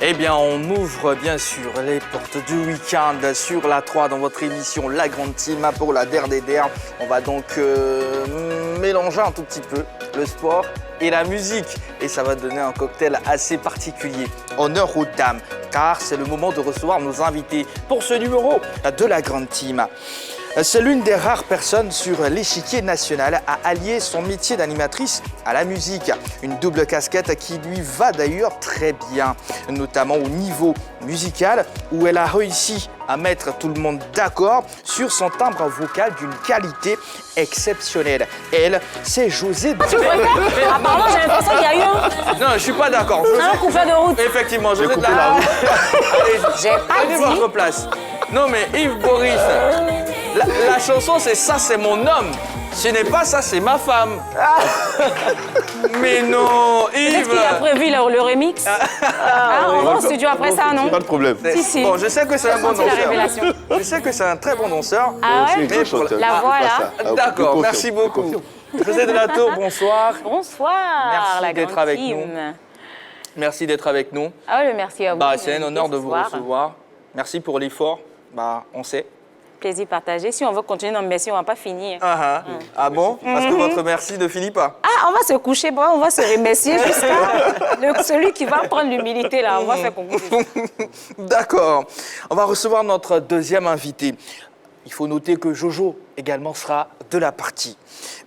Eh bien, on ouvre bien sûr les portes du week-end sur la 3 dans votre émission La Grande Team pour la DER. On va donc mélanger un tout petit peu le sport et la musique. Et ça va donner un cocktail assez particulier. Honneur aux dames, car c'est le moment de recevoir nos invités pour ce numéro de La Grande Team. C'est l'une des rares personnes sur l'échiquier national à allier son métier d'animatrice à la musique. Une double casquette qui lui va d'ailleurs très bien, notamment au niveau musical où elle a réussi à mettre tout le monde d'accord sur son timbre vocal d'une qualité exceptionnelle. Elle, c'est José. Apparemment, j'ai l'impression qu'il y a eu Non, je suis pas d'accord. un couplet de route. Effectivement, José de la route. J'ai pas Prenez dit. votre place. Non mais Yves Boris, la chanson c'est ça, c'est mon homme. Ce n'est pas ça, c'est ma femme. Mais non, Peut-être Yves. qu'il a prévu le remix. On va au studio après ça, non? Pas de problème. Si. Bon, je sais que c'est un bon Senti la danseur. révélation. Je sais que c'est un très bon danseur. Ah ouais? Mais pour La voix là. D'accord, merci beaucoup. José de la Tour, bonsoir. Bonsoir, Merci la d'être grande avec team. nous. Merci d'être avec nous. Ah ouais, merci à vous. Bah, de c'est un m'inviter honneur de ce vous soir. recevoir. Merci pour l'effort. Bah, on sait. Plaisir partagé. Si on veut continuer dans le merci, on va pas finir. Ah bon? Parce que votre merci ne finit pas. Ah, on va se coucher, bon, on va se remercier jusqu'à celui qui va prendre l'humilité là. On va faire concours. D'accord. On va recevoir notre deuxième invité. Il faut noter que Jojo également sera de la partie.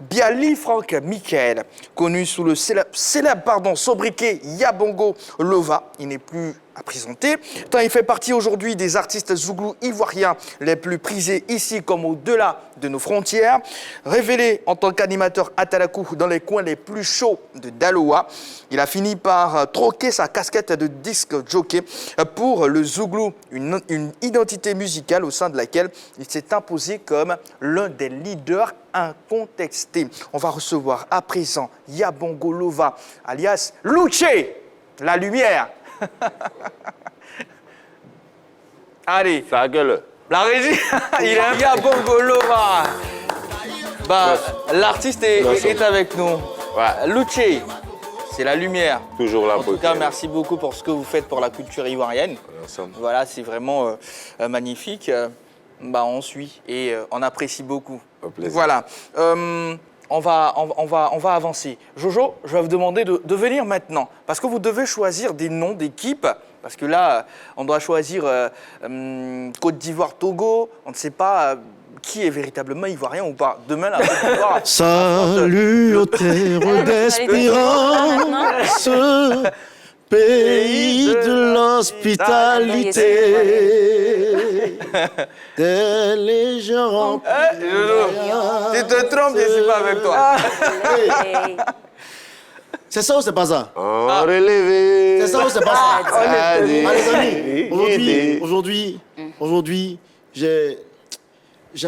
Biali Franck Michael, connu sous le célèbre sobriquet Yabongo Lova, il n'est plus à présenter, tant il fait partie aujourd'hui des artistes zouglous ivoiriens les plus prisés ici comme au-delà de nos frontières. Révélé en tant qu'animateur Atalakou dans les coins les plus chauds de Daloa, il a fini par troquer sa casquette de disque jockey pour le zouglou, une identité musicale au sein de laquelle il s'est imposé comme l'un des leaders incontestés. On va recevoir à présent Yabongo Lova, alias Luce, la lumière. Allez, Ça gueule. la régie, il est Yabongo Lova. Bah, l'artiste est avec nous. Ouais. Luce, c'est la lumière. Toujours là En tout cas, merci beaucoup pour ce que vous faites pour la culture ivoirienne. Ensemble. Voilà, c'est vraiment magnifique. Bah, on suit et on apprécie beaucoup. Au plaisir. Voilà. On va avancer. Jojo, je vais vous demander de venir maintenant. Parce que vous devez choisir des noms d'équipes. Parce que là, on doit choisir Côte d'Ivoire, Togo. On ne sait pas qui est véritablement ivoirien ou pas. Demain, la Côte d'Ivoire. Salut aux terres d'espérance, pays de l'hospitalité, des légions remplies. Jojo, tu te trompes, je ne suis pas avec toi. C'est ça ou c'est pas ça? En relevé. C'est ça ou c'est pas ça? Allez, les amis, aujourd'hui, j'ai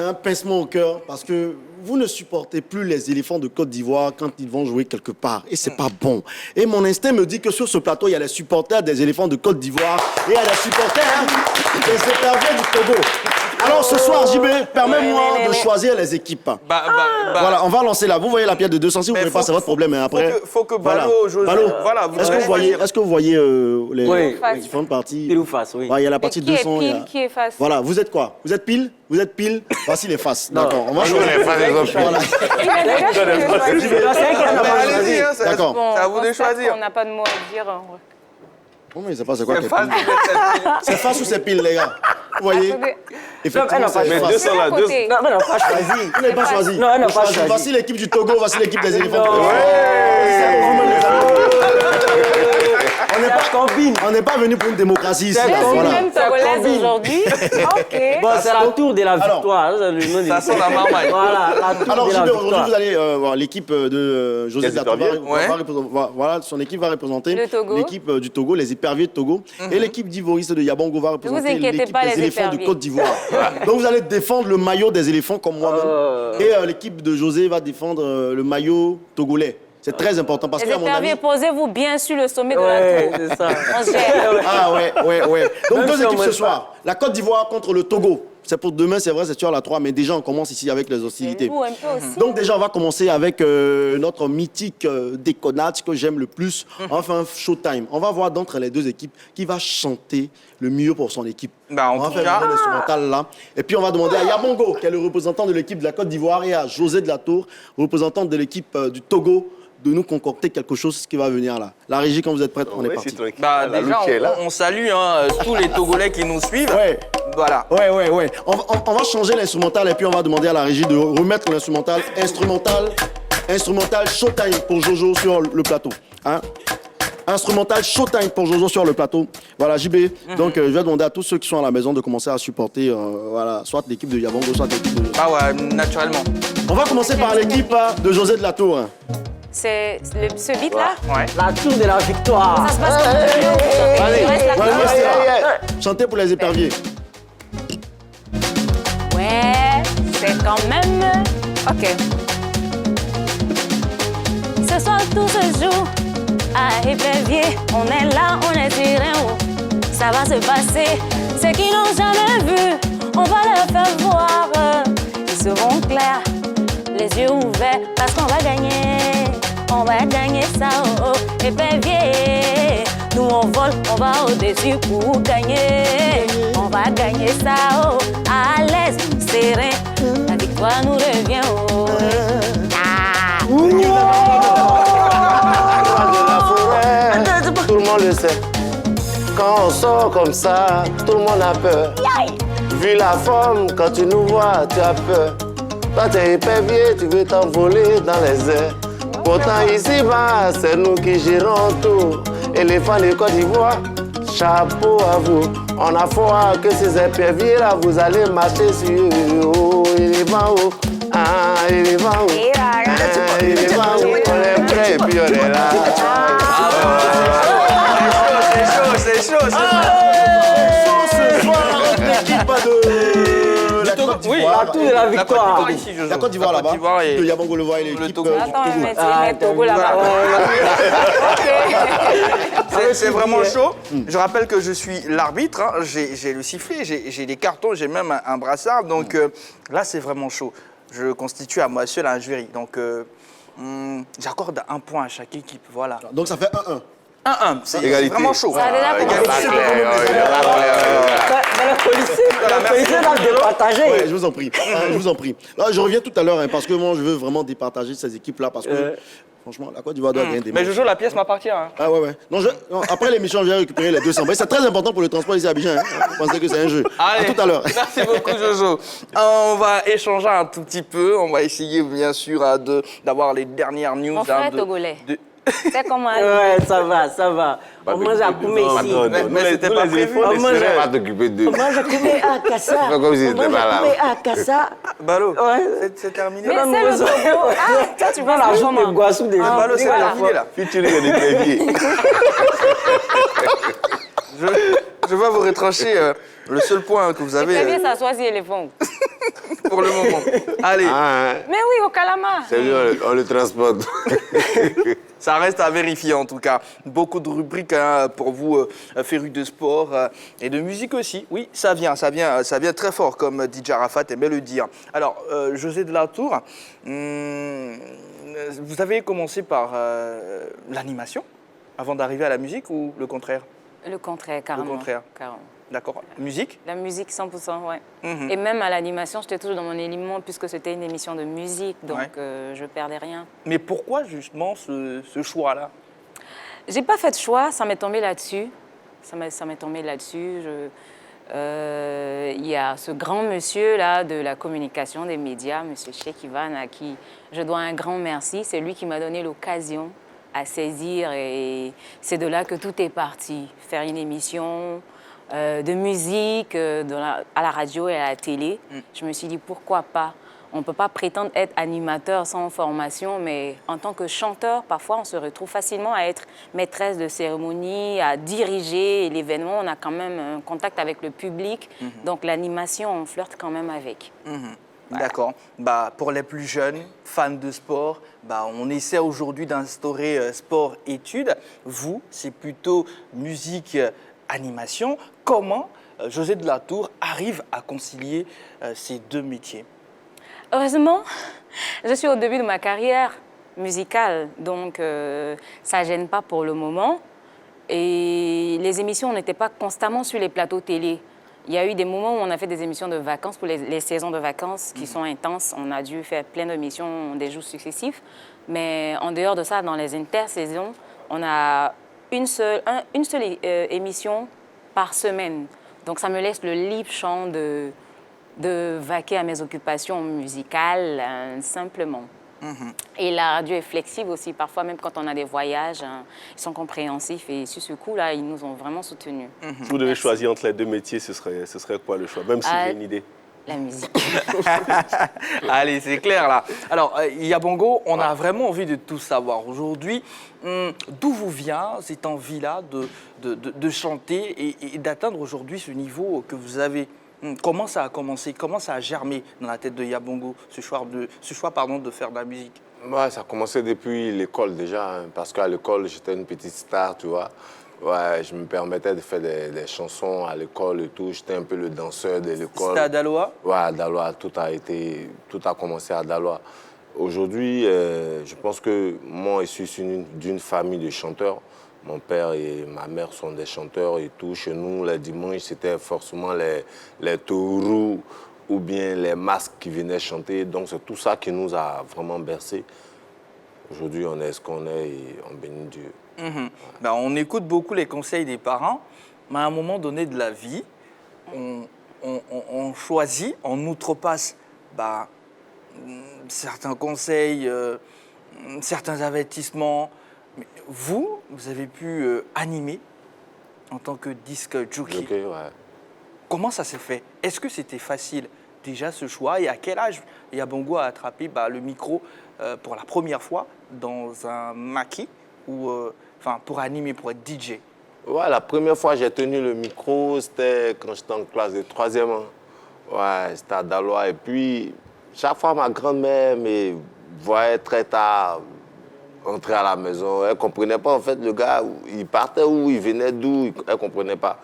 un pincement au cœur parce que vous ne supportez plus les éléphants de Côte d'Ivoire quand ils vont jouer quelque part. Et c'est pas bon. Et mon instinct me dit que sur ce plateau, il y a les supporters des éléphants de Côte d'Ivoire et il y a les supporters des éperviers du Togo. Alors ce soir, JB, permets-moi de choisir les équipes. Voilà, on va lancer là. Vous voyez la pièce de 200, si vous ne voulez pas, c'est votre problème. Mais après, faut que Balo, José. Balo, Voilà, vous est-ce que vous voyez les Face. différentes parties? Pile ou face, oui. Ouais, il y a la partie Qui est 200. il y a- pile, qui est face? Voilà, vous êtes quoi? Vous êtes pile? Vous êtes pile? Voici les faces. D'accord, on va Nous, choisir. les fans des autres. Voilà. Il a déjà choisi. Allez-y, hein, D'accord. c'est à vous de choisir. On n'a pas de mots à dire. Comment ils savent pas c'est quoi C'est qu'elle face, pile? C'est face ou c'est pile, les gars? Vous voyez? Attendez. Effectivement, c'est Mais face. 200 là, Côté. 200. Non, mais non, pas choisi. Vous n'avez pas choisi. Non, elle n'a pas choisi. Voici l'équipe du Togo, voici l'équipe des éléphants. Non. On n'est pas venu pour une démocratie ici. C'est là, Je suis voilà. même togolaise aujourd'hui. OK. Bon, c'est la tour de la Alors, victoire. Ça, le nom Ça du- sent la marmaille. Voilà, la tour Alors, de la JB, aujourd'hui, victoire. vous allez voir l'équipe de José Les Zatou éperviers. voilà, son équipe va représenter Le Togo. l'équipe du Togo, les éperviers de Togo, et l'équipe d'Ivoristes de Yabongo va représenter inquiétez l'équipe pas, des les éléphants de éperviers. Côte d'Ivoire. Donc, vous allez défendre le maillot des éléphants comme moi-même, et l'équipe de José va défendre le maillot togolais. C'est très important parce Les que, à mon avis... éperviers, posez-vous bien sur le sommet de la Ouais, tour. c'est ça. On se gère. Ah ouais. Donc, deux Même si équipes on ce met soir. La Côte d'Ivoire contre le Togo. C'est pour demain, c'est vrai, c'est sur la 3, mais déjà, on commence ici avec les hostilités. Vous un peu aussi. Donc déjà, on va commencer avec notre mythique déconnade que j'aime le plus. On va faire un showtime. On va voir d'entre les deux équipes qui va chanter le mieux pour son équipe. Bah, en on va tout faire cas- un instrumental là. Et puis on va demander à Yabongo, qui est le représentant de l'équipe de la Côte d'Ivoire, et à José de la Tour, représentant de l'équipe du Togo, de nous concocter quelque chose qui va venir là. La régie, quand vous êtes prête, on est Ouais, parti. c'est tranquille. Bah, La déjà, louche est là. on salue hein, tous les Togolais qui nous suivent. Ouais. Voilà. Ouais. On va changer l'instrumental et puis on va demander à la régie de remettre l'instrumental. Instrumental showtime pour Jojo sur le plateau. Hein? Instrumental showtime pour Jojo sur le plateau. Voilà, JB. Donc, je vais demander à tous ceux qui sont à la maison de commencer à supporter voilà, soit l'équipe de Yabongo, soit l'équipe de... Bah ouais, naturellement. On va commencer par l'équipe de José de la Tour. Hein. C'est ce beat-là? Ouais. La tour de la victoire. Ça se passe comme Allez, Il reste la Ouais, corde. Chantez pour les éperviers. Ouais, c'est quand même... OK. Ce soir, tout se joue à Épervier. On est là, on est tiré haut. Ça va se passer. Ceux qui n'ont jamais vu, on va leur faire voir. Ils seront clairs, les yeux ouverts, parce qu'on va gagner. On va gagner ça, oh, oh. Épervier. Nous, on vole, on va au-dessus pour gagner. On va gagner ça, oh, à l'aise, serein. La victoire nous revient, oh. Ah. De la forêt, tout le monde le sait. Quand on sort comme ça, tout le monde a peur. Vu la forme, quand tu nous vois, tu as peur. Toi, t'es épervier, tu veux t'envoler dans les airs. Pourtant, ici-bas, c'est nous qui gérons tout. Éléphant de Côte d'Ivoire, chapeau à vous. On a foi que ces éperviers-là, vous allez marcher sur eux. Oh, éléphant, oh. Ah, éléphant, oh. Ah, éléphant, oh. On est prêt et puis on est là. C'est chaud. Ce soir, l'équipe de la Côte Oui, d'Ivoire. La tour de la victoire. ici, Jojo. La Côte d'Ivoire La Côte là-bas. d'Ivoire et- De Yabongo le voit et l'équipe Togo. du Attends, Togo. mais tu mets Togo là-bas. C'est vraiment chaud. Je rappelle que je suis l'arbitre. Hein. J'ai le sifflet, j'ai des cartons, j'ai même un brassard. Donc là, c'est vraiment chaud. Je constitue à moi seul un jury. Donc j'accorde un point à chaque équipe. Voilà. Donc ça fait 1-1. 1-1. C'est Égalité. vraiment chaud. Ça a déjà commencé. Mais le policier va départager. Ouais, je vous en prie. Je vous en prie. Là, je reviens tout à l'heure hein, parce que moi, je veux vraiment départager ces équipes-là parce que, franchement, la Côte d'Ivoire doit gagner des Mais matchs. Jojo, la pièce m'appartient. Hein. Ah ouais. Non, non, après l'émission, je vais récupérer les 200. C'est très important pour le transport ici à Abidjan. Hein. Vous pensez que c'est un jeu. Allez, À tout à l'heure. Merci beaucoup, Jojo. On va échanger un tout petit peu. On va essayer, bien sûr, d'avoir les dernières news. Mon frère togolais. C'est comment? Ouais, ça va. On mange à Koumé ici. Mais c'était pas prévu. On mange pas t'occuper de... on mange à Koumé à Kassa. Pas comme si On c'était mange pas à là. Koumé à Kassa. Balo, Ouais. c'est terminé. Mais là c'est le Togo. Ah, toi, tu vois La l'argent, journée de Guassou déjà. Balo, c'est voilà. terminé, là. Featuring des éperviers. Je vais vous retrancher le seul point que vous avez Épervier, ça soit si éléphant. pour le moment. Allez, Ah, hein. Mais oui, au Calama. C'est lui, on le transporte. ça reste à vérifier en tout cas. Beaucoup de rubriques hein, pour vous, férus de sport et de musique aussi. Oui, ça vient très fort comme DJ Arafat aimait le dire. Alors, José de la Tour, vous avez commencé par l'animation avant d'arriver à la musique ou le contraire? Le contraire, carrément. contraire. Carrément. D'accord. Musique? La musique, 100%, ouais. Mhm. Et même à l'animation, j'étais toujours dans mon élément puisque c'était une émission de musique, donc Ouais. je perdais rien. Mais pourquoi justement ce choix-là? J'ai pas fait de choix, ça m'est tombé là-dessus. Ça m'est tombé là-dessus. Il y a ce grand monsieur là de la communication des médias, monsieur Cheikh Ivan, à qui je dois un grand merci. C'est lui qui m'a donné l'occasion à saisir et c'est de là que tout est parti. Faire une émission de musique à la radio et à la télé. Je me suis dit pourquoi pas. On ne peut pas prétendre être animateur sans formation, mais en tant que chanteur, parfois, on se retrouve facilement à être maîtresse de cérémonie, à diriger l'événement. On a quand même un contact avec le public. Donc, l'animation, on flirte quand même avec. Voilà. D'accord. Bah, pour les plus jeunes, fans de sport, bah, on essaie aujourd'hui d'instaurer sport-études. Vous, c'est plutôt musique, animation. Comment José de la Tour arrive à concilier ces deux métiers? Heureusement, je suis au début de ma carrière musicale, donc ça ne gêne pas pour le moment. Et les émissions n'étaient pas constamment sur les plateaux télé. Il y a eu des moments où on a fait des émissions de vacances pour les saisons de vacances qui sont intenses. On a dû faire plein d'émissions des jours successifs. Mais en dehors de ça, dans les intersaisons, on a une seule émission par semaine. Donc ça me laisse le libre champ de vaquer à mes occupations musicales simplement. Et la radio est flexible aussi. Parfois, même quand on a des voyages, ils sont compréhensifs. Et sur ce coup-là, ils nous ont vraiment soutenus. Vous devez choisir entre les deux métiers, ce serait quoi le choix? Même si j'ai une idée. La musique. Allez, c'est clair là. Alors, Yabongo, on a vraiment envie de tout savoir aujourd'hui. D'où vous vient cette envie-là de chanter et d'atteindre aujourd'hui ce niveau que vous avez? Comment ça a commencé? Comment ça a germé dans la tête de Yabongo, ce choix de faire de la musique? Ouais, ça a commencé depuis l'école déjà, hein, parce qu'à l'école, j'étais une petite star, tu vois. Ouais, je me permettais de faire des chansons à l'école et tout. J'étais un peu le danseur de l'école. C'était à Daloa? Ouais, à Daloa. Tout a commencé à Daloa. Aujourd'hui, je pense que moi, je suis d'une famille de chanteurs. Mon père et ma mère sont des chanteurs et tout. Chez nous, les dimanches, c'était forcément les taurous ou bien les masques qui venaient chanter. Donc, c'est tout ça qui nous a vraiment bercés. Aujourd'hui, on est ce qu'on est et on bénit Dieu. Ben, on écoute beaucoup les conseils des parents, mais à un moment donné de la vie, on choisit, on outrepasse certains conseils, certains avertissements. Mais vous avez pu animer en tant que disque jockey. Ok, ouais. Comment ça s'est fait? Est-ce que c'était facile déjà ce choix? Et à quel âge Yabongo a attrapé le micro pour la première fois dans un maquis ou pour animer, pour être DJ? Ouais, la première fois que j'ai tenu le micro, c'était quand j'étais en classe de 3e. Ouais, c'était à Daloa. Et puis, chaque fois, ma grand-mère me voyait très tard entrer à la maison. Elle ne comprenait pas, en fait, le gars, il partait où, il venait d'où, elle ne comprenait pas.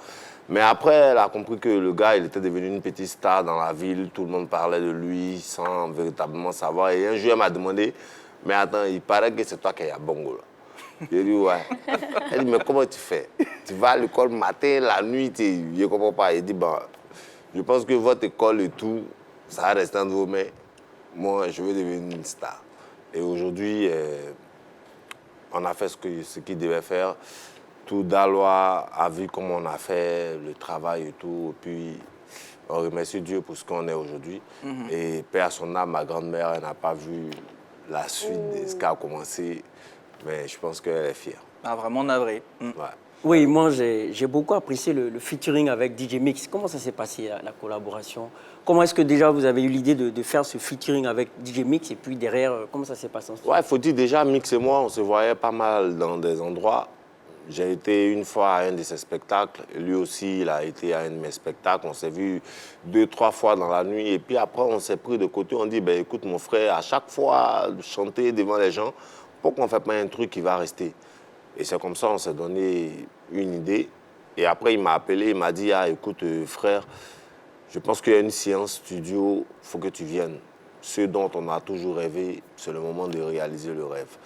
Mais après, elle a compris que le gars, il était devenu une petite star dans la ville. Tout le monde parlait de lui sans véritablement savoir. Et un jour, elle m'a demandé, mais attends, il paraît que c'est toi qui es Yabongo, là. J'ai dit, ouais. Elle dit, mais comment tu fais? Tu vas à l'école matin, la nuit, je ne comprends pas. Il dit, bon, je pense que votre école et tout, ça va rester entre vos mains. Moi, je veux devenir une star. Et aujourd'hui, on a fait ce qu'il devait faire. Tout Daloa a vu comment on a fait le travail et tout. Et puis, on remercie Dieu pour ce qu'on est aujourd'hui. Et paix à son âme, ma grand-mère, elle n'a pas vu la suite de ce qui a commencé. Mais je pense qu'elle est fière. Ah, vraiment navré. Ouais. Oui, moi j'ai beaucoup apprécié le featuring avec DJ Mix. Comment ça s'est passé, la collaboration? Comment est-ce que déjà vous avez eu l'idée de faire ce featuring avec DJ Mix et puis derrière, comment ça s'est passé ensuite? Ouais, il faut dire déjà, Mix et moi, on se voyait pas mal dans des endroits. J'ai été une fois à un de ses spectacles. Lui aussi, il a été à un de mes spectacles. On s'est vu 2-3 fois dans la nuit. Et puis après, on s'est pris de côté. On dit, ben, écoute, mon frère, à chaque fois, chanter devant les gens, pourquoi on ne fait pas un truc qui va rester? Et c'est comme ça qu'on s'est donné une idée. Et après, il m'a appelé, il m'a dit, ah, écoute, frère, je pense qu'il y a une séance studio, il faut que tu viennes. Ce dont on a toujours rêvé, c'est le moment de réaliser le rêve.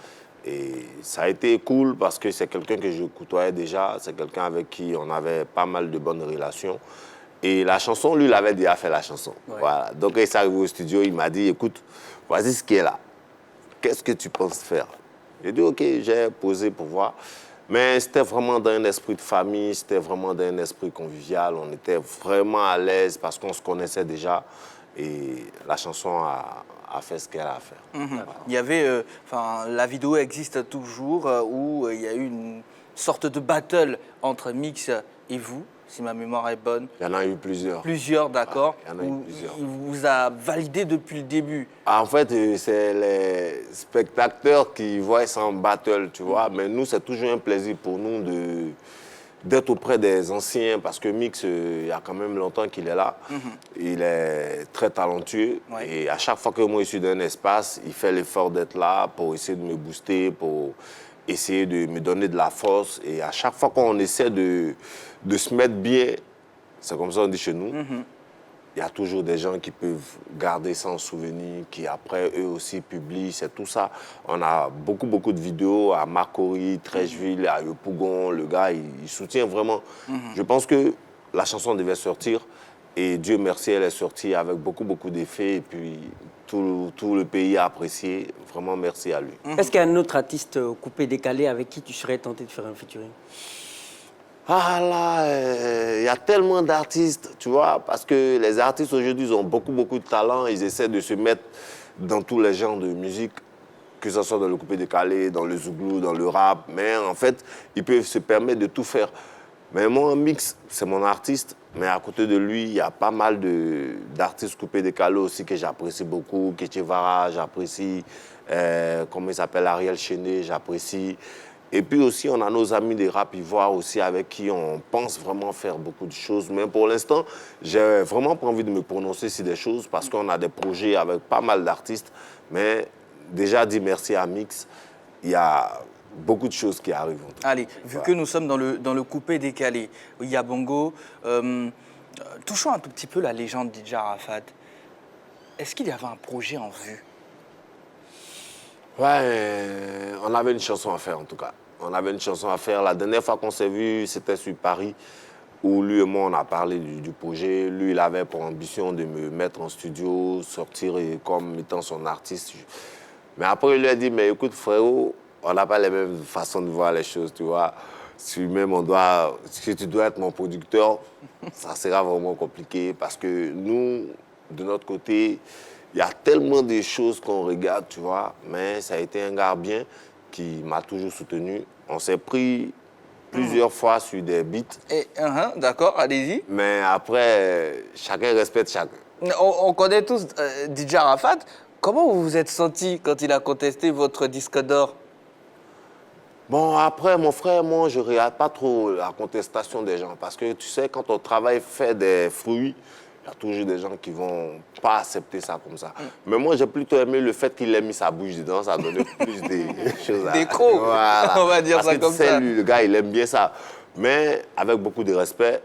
Et ça a été cool parce que c'est quelqu'un que je côtoyais déjà, c'est quelqu'un avec qui on avait pas mal de bonnes relations. Et la chanson, lui, il avait déjà fait la chanson. Ouais. Voilà. Donc, il s'est arrivé au studio, il m'a dit, écoute, voici ce qui est là. Qu'est-ce que tu penses faire? J'ai dit, OK, j'ai posé pour voir. Mais c'était vraiment dans un esprit de famille, c'était vraiment dans un esprit convivial. On était vraiment à l'aise parce qu'on se connaissait déjà. Et la chanson a fait ce qu'elle a à faire. Voilà. Il y avait, la vidéo existe toujours où il y a eu une sorte de battle entre Mix et vous, si ma mémoire est bonne. Il y en a eu plusieurs. Plusieurs, d'accord. Ouais, il y en a eu plusieurs. Il vous a validé depuis le début. En fait, c'est les spectateurs qui voient ça en battle, tu vois. Mais nous, c'est toujours un plaisir pour nous d'être auprès des anciens, parce que Mix, il y a quand même longtemps qu'il est là. Il est très talentueux. Ouais. Et à chaque fois que moi, je suis dans un espace, il fait l'effort d'être là pour essayer de me booster, pour essayer de me donner de la force. Et à chaque fois qu'on essaie de se mettre bien, C'est comme ça on dit chez nous. Il y a toujours des gens qui peuvent garder ça en souvenir, qui après, eux aussi, publient, c'est tout ça. On a beaucoup, beaucoup de vidéos à Marcory, Trècheville, à Yopougon. Le gars, il soutient vraiment. Je pense que la chanson devait sortir et Dieu merci, elle est sortie avec beaucoup, beaucoup d'effets. Et puis, tout le pays a apprécié. Vraiment, merci à lui. Est-ce qu'il y a un autre artiste coupé-décalé avec qui tu serais tenté de faire un featuring? Ah là, il y a tellement d'artistes, tu vois, parce que les artistes aujourd'hui, ils ont beaucoup, beaucoup de talent. Ils essaient de se mettre dans tous les genres de musique, que ce soit dans le coupé-décalé, dans le zouglou, dans le rap. Mais en fait, ils peuvent se permettre de tout faire. Mais moi, Mix, c'est mon artiste. Mais à côté de lui, il y a pas mal d'artistes coupé-décalés aussi que j'apprécie beaucoup. Ketchevara, j'apprécie. Comment il s'appelle, Ariel Chené, j'apprécie. Et puis aussi, on a nos amis des rap ivoires aussi avec qui on pense vraiment faire beaucoup de choses. Mais pour l'instant, j'ai vraiment pas envie de me prononcer sur des choses parce qu'on a des projets avec pas mal d'artistes. Mais déjà, dit merci à Mix, il y a beaucoup de choses qui arrivent. Allez, vu que nous sommes dans le coupé décalé, il y a Bongo, touchons un tout petit peu la légende DJ Arafat. Est-ce qu'il y avait un projet en vue? Ouais, on avait une chanson à faire en tout cas. On avait une chanson à faire. La dernière fois qu'on s'est vu, c'était sur Paris, où lui et moi, on a parlé du projet. Lui, il avait pour ambition de me mettre en studio, sortir comme étant son artiste. Mais après, il lui a dit, mais écoute frérot, on n'a pas les mêmes façons de voir les choses, tu vois. Si même si tu dois être mon producteur, ça sera vraiment compliqué parce que nous, de notre côté, il y a tellement de choses qu'on regarde, tu vois, mais ça a été un gars bien qui m'a toujours soutenu. On s'est pris plusieurs fois sur des beats. D'accord, allez-y. Mais après, chacun respecte chacun. On connaît tous DJ Arafat. Comment vous vous êtes senti quand il a contesté votre disque d'or? Bon, après, mon frère, moi, je ne regarde pas trop la contestation des gens parce que, tu sais, quand ton travail fait des fruits, il y a toujours des gens qui ne vont pas accepter ça comme ça. Mais moi, j'ai plutôt aimé le fait qu'il ait mis sa bouche dedans. Ça a donné plus de choses à... Des crocs, voilà. on va dire parce ça que, comme tu sais, ça. Lui, le gars, il aime bien ça. Mais avec beaucoup de respect,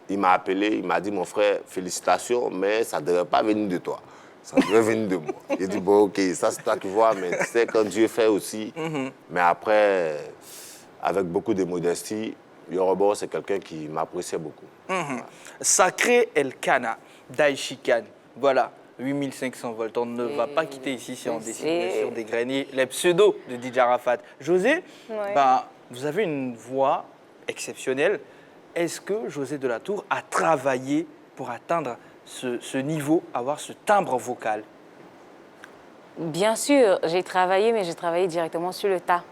il m'a appelé, il m'a dit, mon frère, félicitations, mais ça ne devrait pas venir de toi. Ça devrait venir de moi. Il dit, bon, ok, ça c'est toi qui vois, mais tu sais, quand Dieu fait aussi. Mais après, avec beaucoup de modestie, Yorobo, c'est quelqu'un qui m'appréciait beaucoup. Sacré Elkana, Daishikan. Voilà, 8500 volts. On ne va pas quitter ici si on décide bien sûr d'égrener les pseudos de DJ Arafat. José, vous avez une voix exceptionnelle. Est-ce que José Delatour a travaillé pour atteindre ce niveau, avoir ce timbre vocal? Bien sûr, j'ai travaillé, mais j'ai travaillé directement sur le tas.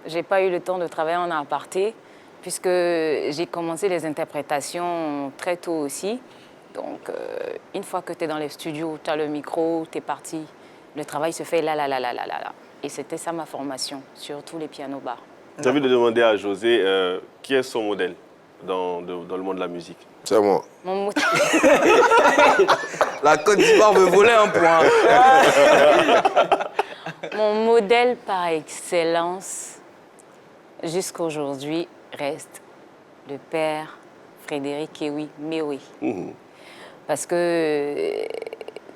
Je n'ai pas eu le temps de travailler en aparté, puisque j'ai commencé les interprétations très tôt aussi. Donc, une fois que tu es dans les studios, tu as le micro, tu es parti. Le travail se fait là. Et c'était ça ma formation, sur tous les pianos-bars. J'ai envie de demander à José, qui est son modèle dans le monde de la musique? C'est moi. Mon mot... La Côte d'Ivoire veut voler un point. Mon modèle par excellence, jusqu'à aujourd'hui, reste le père Frédéric Kewi Mewe. Parce que,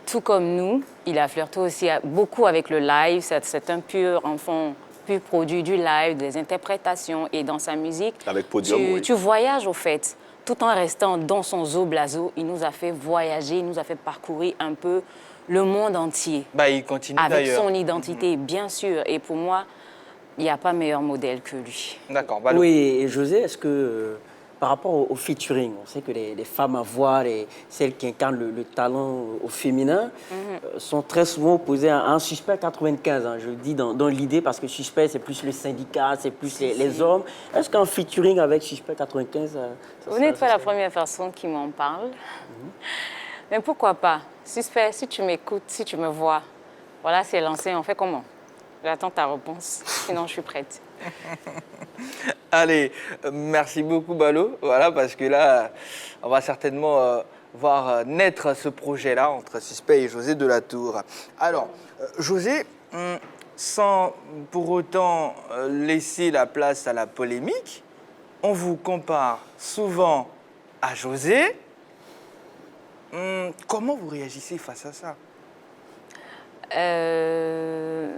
tout comme nous, il a flirté aussi beaucoup avec le live. C'est un pur enfant, pur produit du live, des interprétations. Et dans sa musique, Avec Podium, oui. tu voyages au fait. Tout en restant dans son zoo blazo, il nous a fait voyager, il nous a fait parcourir un peu le monde entier. Il continue avec d'ailleurs. son identité, bien sûr. Et pour moi, il n'y a pas meilleur modèle que lui. D'accord. Oui, et José, est-ce que par rapport au featuring, on sait que les femmes à voir, celles qui incarnent le talent au féminin, sont très souvent opposées à un Suspect 95. Je le dis dans l'idée parce que Suspect, c'est plus le syndicat, c'est plus les hommes. Est-ce qu'un featuring avec Suspect 95... Vous n'êtes pas la première personne qui m'en parle. Mais pourquoi pas? Suspect, si tu m'écoutes, si tu me vois, voilà, c'est lancé, on fait comment? J'attends ta réponse, sinon je suis prête. Allez, merci beaucoup Balo. Voilà, parce que là, on va certainement voir naître ce projet-là entre Suspect et José Delatour. Alors, José, sans pour autant laisser la place à la polémique, on vous compare souvent à José Comment vous réagissez face à ça?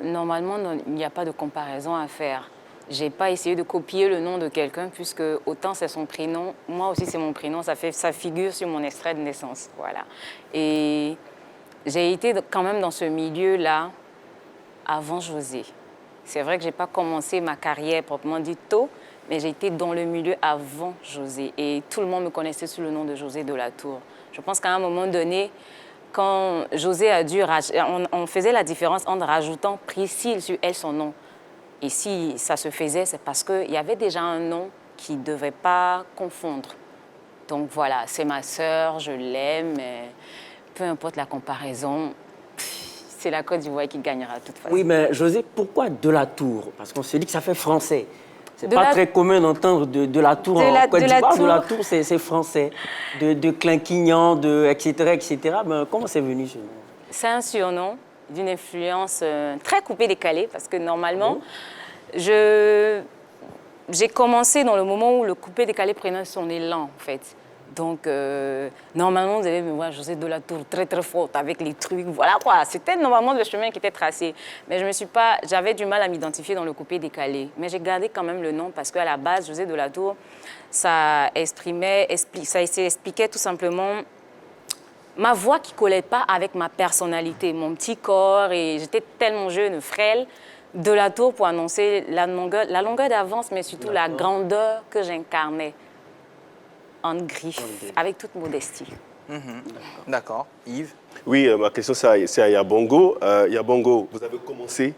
Normalement, il n'y a pas de comparaison à faire. J'ai pas essayé de copier le nom de quelqu'un puisque autant c'est son prénom, moi aussi c'est mon prénom, ça figure sur mon extrait de naissance, voilà. Et j'ai été quand même dans ce milieu-là avant José. C'est vrai que j'ai pas commencé ma carrière proprement dit tôt, mais j'ai été dans le milieu avant José et tout le monde me connaissait sous le nom de José Delatour. Je pense qu'à un moment donné, quand José a dû, on faisait la différence entre rajoutant Priscille sur elle son nom. Et si ça se faisait, c'est parce qu'il y avait déjà un nom qui ne devait pas confondre. Donc voilà, c'est ma sœur, je l'aime, mais peu importe la comparaison, c'est la Côte d'Ivoire qui gagnera de toute façon. Oui, mais José, pourquoi Delatour? Parce qu'on se dit que ça fait français. C'est pas la- très commun d'entendre de la tour en Côte d'Ivoire. De la tour, c'est français. De Clinquignan, etc., etc. Ben, comment c'est venu ce nom? C'est un surnom d'une influence très coupée-décalée parce que normalement, j'ai commencé dans le moment où le coupé-décalé prenait son élan, en fait. Donc, normalement, vous allez me voir José Delatour très, très forte avec les trucs. Voilà quoi. C'était normalement le chemin qui était tracé. Mais j'avais du mal à m'identifier dans le coupé-décalé. Mais j'ai gardé quand même le nom parce qu'à la base, José Delatour, ça expliquait tout simplement ma voix qui ne collait pas avec ma personnalité, mon petit corps, et j'étais tellement jeune, frêle, Delatour pour annoncer la longueur d'avance, mais surtout la grandeur que j'incarnais en griffes, avec toute modestie. D'accord. Yves? Oui, ma question c'est à Yabongo. Yabongo, vous avez commencé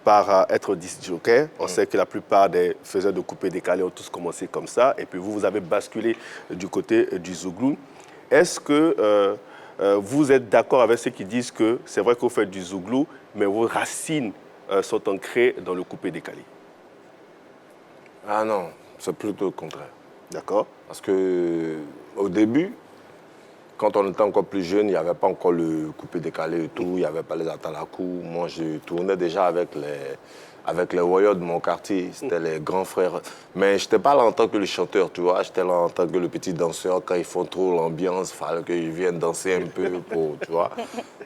par être disc jockey. On sait que la plupart des faiseurs de coupé décalé ont tous commencé comme ça. Et puis vous avez basculé du côté du zouglou. Est-ce que vous êtes d'accord avec ceux qui disent que c'est vrai que vous faites du zouglou, mais vos racines sont ancrées dans le coupé décalé? Ah non, c'est plutôt le contraire. D'accord. Parce que au début, quand on était encore plus jeune, il n'y avait pas encore le coupé décalé et tout, il n'y avait pas les atalakou. Moi, je tournais déjà avec les warriors de mon quartier, c'était les grands frères. Mais je n'étais pas là en tant que le chanteur, tu vois, j'étais là en tant que le petit danseur. Quand ils font trop l'ambiance, il fallait que je vienne danser un peu, tu vois.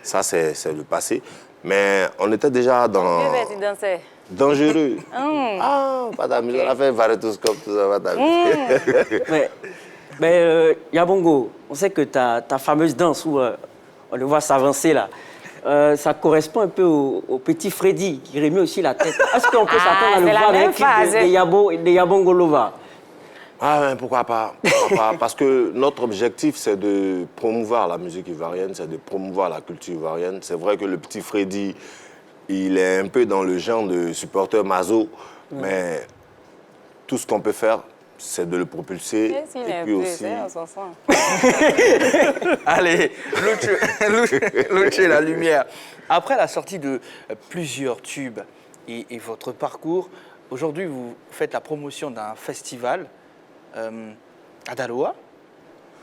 Ça, c'est le passé. Mais on était déjà dans... Tu dansais. Dangereux. Ah, pas d'amusement. On a fait Varetoscope, tout ça, pas d'amusement. Mais Yabongo, on sait que ta fameuse danse où on le voit s'avancer là, ça correspond un peu au petit Freddy qui remet aussi la tête. Est-ce qu'on peut s'attendre à le c'est la voir dans même un clip de Yabongo Lova? Ah, ben, pourquoi pas, Parce que notre objectif, c'est de promouvoir la musique ivoirienne, c'est de promouvoir la culture ivoirienne. C'est vrai que le petit Freddy, il est un peu dans le genre de supporter maso, mais tout ce qu'on peut faire, c'est de le propulser. Et puis aussi... Allez, Luce, la lumière. Après la sortie de plusieurs tubes et votre parcours, aujourd'hui, vous faites la promotion d'un festival à Daloa.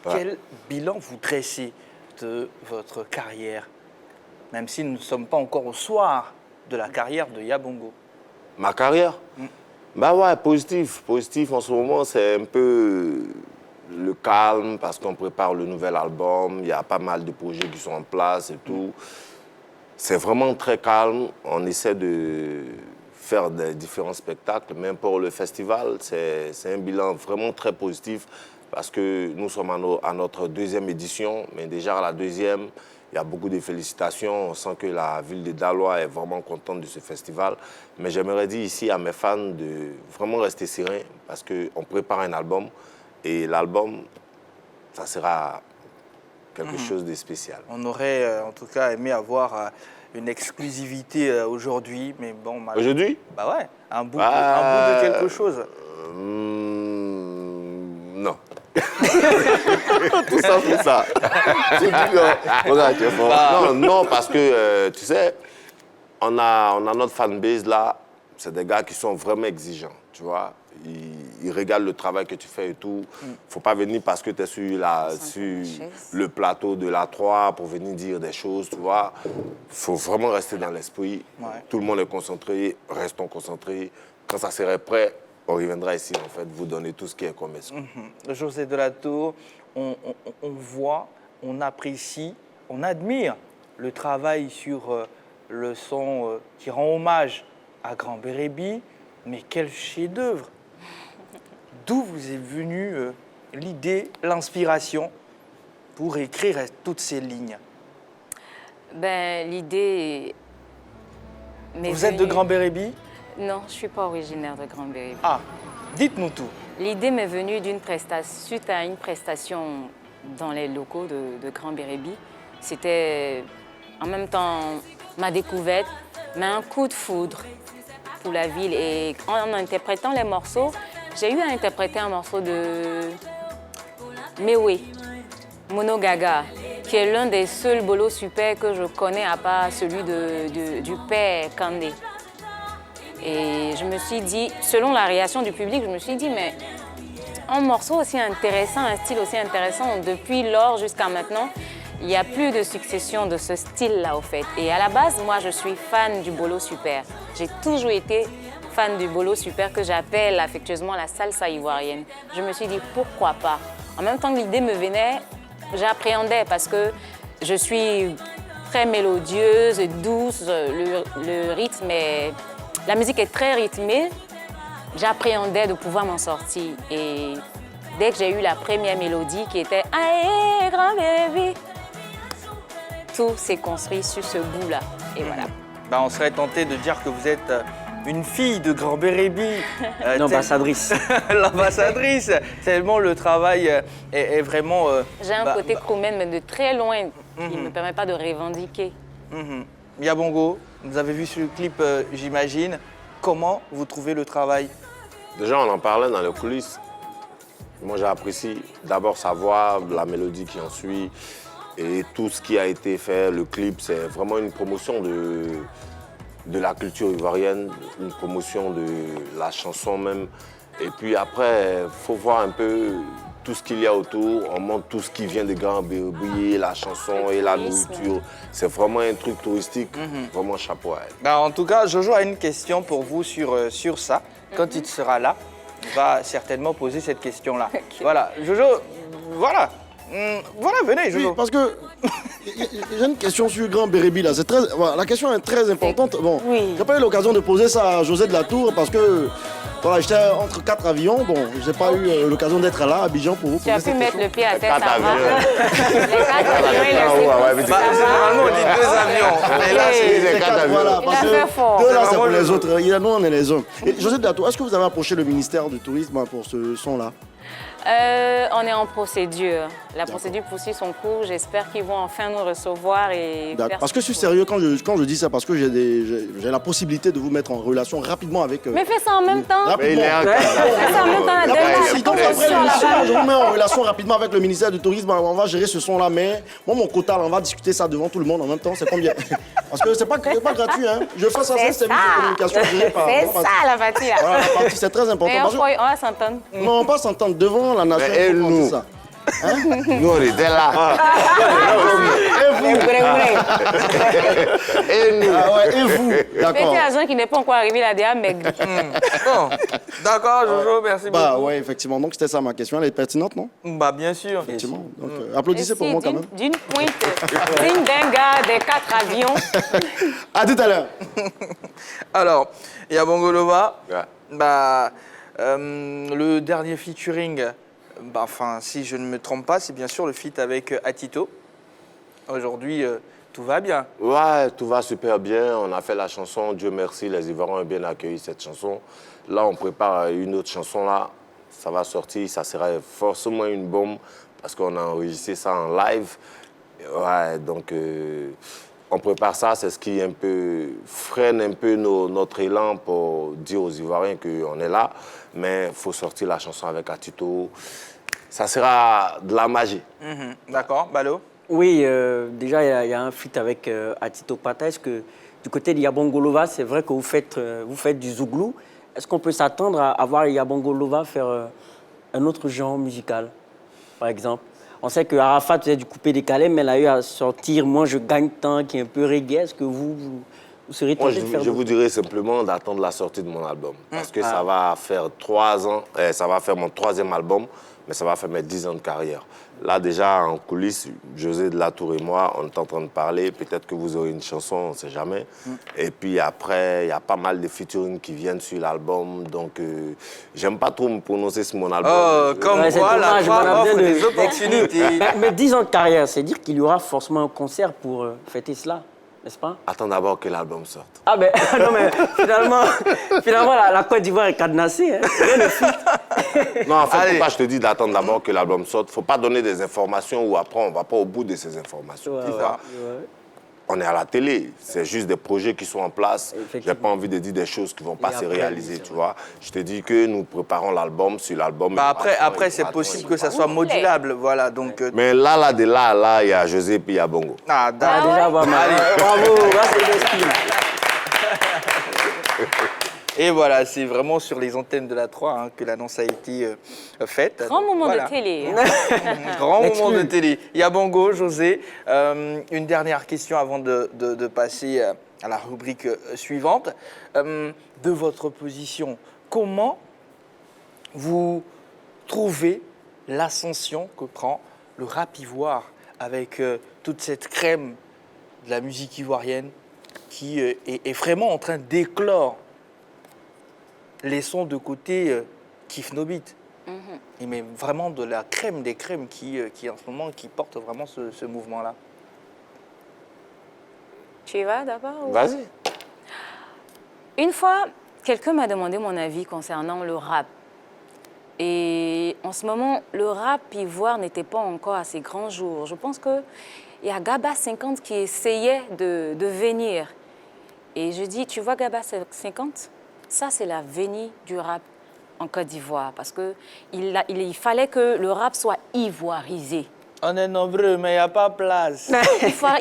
Ouais. Quel bilan vous dressez de votre carrière, même si nous ne sommes pas encore au soir de la carrière de Yabongo? Ma carrière Bah ouais, positif. Positif en ce moment, c'est un peu le calme parce qu'on prépare le nouvel album. Il y a pas mal de projets qui sont en place et tout. C'est vraiment très calme. On essaie de faire des différents spectacles. Même pour le festival, c'est un bilan vraiment très positif parce que nous sommes à notre deuxième édition. Mais déjà à la deuxième, il y a beaucoup de félicitations. On sent que la ville de Daloa est vraiment contente de ce festival. Mais j'aimerais dire ici à mes fans de vraiment rester sereins parce qu'on prépare un album et l'album, ça sera quelque chose de spécial. On aurait en tout cas aimé avoir une exclusivité aujourd'hui, mais bon... Aujourd'hui? Bah ouais, un bout de quelque chose. Non. Tout ça pour ça. Tu dis non. Regarde, tu es fort. Non, parce que, tu sais, on a notre fanbase là, c'est des gars qui sont vraiment exigeants, tu vois. Ils regardent le travail que tu fais et tout. Faut pas venir parce que tu es sur le plateau de l'A3 pour venir dire des choses, tu vois. Faut vraiment rester dans l'esprit. Ouais. Tout le monde est concentré, restons concentrés. Quand ça serait prêt, on reviendra ici, en fait, vous donner tout ce qui est comme ça. José Delatour, on voit on apprécie, on admire le travail sur le son qui rend hommage à Grand Bérébi, mais quel chef-d'œuvre! D'où vous est venue l'idée, l'inspiration pour écrire toutes ces lignes? Ben, l'idée m'est Vous êtes de venue- Grand Bérébi? Non, je ne suis pas originaire de Grand Bérébi. Ah, dites-nous tout. L'idée m'est venue suite à une prestation dans les locaux de Grand Bérébi. C'était en même temps ma découverte, mais un coup de foudre pour la ville. Et en interprétant les morceaux, j'ai eu à interpréter un morceau de Mewe, Mono Gaga, qui est l'un des seuls bolos super que je connais à part celui du père Kandé. Et je me suis dit, selon la réaction du public, je me suis dit, mais un morceau aussi intéressant, un style aussi intéressant, depuis lors jusqu'à maintenant, il n'y a plus de succession de ce style-là, au fait. Et à la base, moi, je suis fan du bolo super. J'ai toujours été fan du bolo super que j'appelle affectueusement la salsa ivoirienne. Je me suis dit, pourquoi pas? En même temps que l'idée me venait, j'appréhendais parce que je suis très mélodieuse, douce, le rythme est... La musique est très rythmée. J'appréhendais de pouvoir m'en sortir. Et dès que j'ai eu la première mélodie qui était « Aïe, grand bébé », tout s'est construit sur ce bout-là. Et voilà. Ben, on serait tenté de dire que vous êtes une fille de Grand Bérébi. L'ambassadrice. L'ambassadrice. Tellement le travail est vraiment... J'ai un côté croomen, mais de très loin, qui ne me permet pas de revendiquer. Mia Bongo, vous avez vu ce clip, j'imagine. Comment vous trouvez le travail? Déjà, on en parlait dans les coulisses. Moi, j'apprécie d'abord sa voix, la mélodie qui en suit et tout ce qui a été fait. Le clip, c'est vraiment une promotion de la culture ivoirienne, une promotion de la chanson même. Et puis après, il faut voir un peu tout ce qu'il y a autour. On montre tout ce qui vient de Grand Bérébi, la chanson et la nourriture. C'est vraiment un truc touristique. Vraiment chapeau à elle. Ben, en tout cas, Jojo a une question pour vous sur ça. Quand il sera là, il va certainement poser cette question-là. Voilà, Jojo, voilà. Voilà, venez, Oui, Jojo. parce que j'ai une question sur Grand Bérébi là. Voilà, la question est très importante. Bon, Oui. j'ai pas eu l'occasion de poser ça à José de la Tour parce que voilà, j'étais entre 4 avions. Bon, j'ai pas eu l'occasion d'être là à Abidjan pour vous Tu poser as cette pu mettre question. le pied à terre, ça Quatre va. avions. Les 4 avions, il le sait. Bah, généralement, on dit 2 avions. Mais là, Hey. c'est... Les quatre avions. Voilà, parce Il a que fait fort. deux là, C'est c'est pour vraiment les le- autres. Nous, on est les uns. Et José de la Tour, est-ce que vous avez approché le ministère du Tourisme pour ce son-là? On est en procédure. La procédure poursuit son cours. J'espère qu'ils vont enfin nous recevoir et faire Parce ce que je suis qu'il faut. sérieux quand je dis ça, parce que j'ai la possibilité de vous mettre en relation rapidement avec... Mais fais ça en même temps. Mais il est un Fais ça en même temps. La Il y a pas de dernière souci. Donc, après proposition l'émission, là-bas. je vous mets en relation rapidement avec le ministère du Tourisme. On va gérer ce son-là, mais moi, mon quota, là, on va discuter ça devant tout le monde en même temps. C'est combien? Parce que c'est pas gratuit, hein. Je fais ça, c'est un C'est service de communication géré par... C'est ça la partie là. Voilà, la partie, c'est très important. Mais Parce que- on va s'entendre. non, on va s'entendre devant la nation. Mais il faut nous. penser ça. Nous, on était là. Et nous. Ah ouais, et vous? D'accord. Petit agent qui n'est pas encore arrivé là derrière, mais Bon, d'accord, Jojo, merci Bah beaucoup. ouais, effectivement. Donc, c'était ça ma question. Elle est pertinente, non? Bah, bien sûr. Effectivement. Donc, applaudissez pour moi quand même. d'une pointe, digne d'un gars des 4 avions. À tout à l'heure. Alors, il y a Bongolova. Ouais. Bah, le dernier featuring, bah, enfin, si je ne me trompe pas, c'est bien sûr le feat avec Atito. Aujourd'hui, tout va bien. Ouais, tout va super bien. On a fait la chanson. Dieu merci, les Ivoiriens ont bien accueilli cette chanson. Là, on prépare une autre chanson là. Ça va sortir. Ça sera forcément une bombe parce qu'on a enregistré ça en live. Ouais, donc on prépare ça. C'est ce qui un peu freine un peu notre élan pour dire aux Ivoiriens qu'on est là. Mais il faut sortir la chanson avec Atito. Ça sera de la magie. D'accord, Balo? Oui, déjà, il y a un feat avec Atito Pata. Est-ce que du côté de Yabongolova, c'est vrai que vous faites du zouglou. Est-ce qu'on peut s'attendre à voir Yabongolova faire un autre genre musical, par exemple? On sait que Arafat faisait du coupé décalé, mais elle a eu à sortir « Moi, je gagne tant », qui est un peu reggae. Est-ce que vous Vous serez Moi, tenté de faire je vous dirais simplement d'attendre la sortie de mon album. Parce que Ah. ça va faire 3 ans, ça va faire mon 3e album, mais ça va faire mes 10 ans de carrière. Là, déjà, en coulisses, José de la Tour et moi, on est en train de parler. Peut-être que vous aurez une chanson, on ne sait jamais. Et puis après, il y a pas mal de featuring qui viennent sur l'album. Donc, j'aime pas trop me prononcer sur mon album. Oh, comme Ouais, c'est quoi, la dommage, croix on a offre besoin de- des opportunités. Mais 10 ans de carrière, c'est dire qu'il y aura forcément un concert pour fêter cela, n'est-ce pas? Attends d'abord que l'album sorte. Ah ben, non mais finalement la Côte d'Ivoire est cadenassée. Hein. Rien ne fuit. Non, en fait, Allez. pourquoi je te dis d'attendre d'abord que l'album sorte? Il ne faut pas donner des informations où après, on ne va pas au bout de ces informations. Ouais, Tu ouais, vois? ouais. On est à la télé, c'est juste des projets qui sont en place. Je Effectivement. n'ai pas envie de dire des choses qui ne vont pas Et se après, réaliser, c'est tu vrai. vois. Je te dis que nous préparons l'album, sur l'album. Bah, il y aura après attends, c'est il y aura possible attends, que il y ça aura soit Vous voulez. modulable, voilà. Donc, Mais là, de là, il y a José puis il y a Bongo. ah, Ah, d'accord. déjà, pas mal. Bravo, là, c'est une estime. Et voilà, c'est vraiment sur les antennes de la 3 hein, que l'annonce a été faite. Grand moment Voilà. de télé. Hein. Grand L'exclu. moment de télé. Il y a Bongo, José. Une dernière question avant de passer à la rubrique suivante. De votre position, comment vous trouvez l'ascension que prend le rap ivoire avec toute cette crème de la musique ivoirienne qui est vraiment en train d'éclore? Laissons de côté Kif No Beat. Il met vraiment de la crème des crèmes qui en ce moment, qui porte vraiment ce mouvement-là. Tu y vas d'abord ou- Vas-y. Une fois, quelqu'un m'a demandé mon avis concernant le rap. Et en ce moment, le rap ivoire n'était pas encore à ses grands jours. Je pense qu'il y a Gaba 50 qui essayait de venir. Et je dis, tu vois Gaba 50 ? Ça, c'est l'avenir du rap en Côte d'Ivoire. Parce qu'il fallait que le rap soit ivoirisé. On est nombreux, mais il n'y a pas place.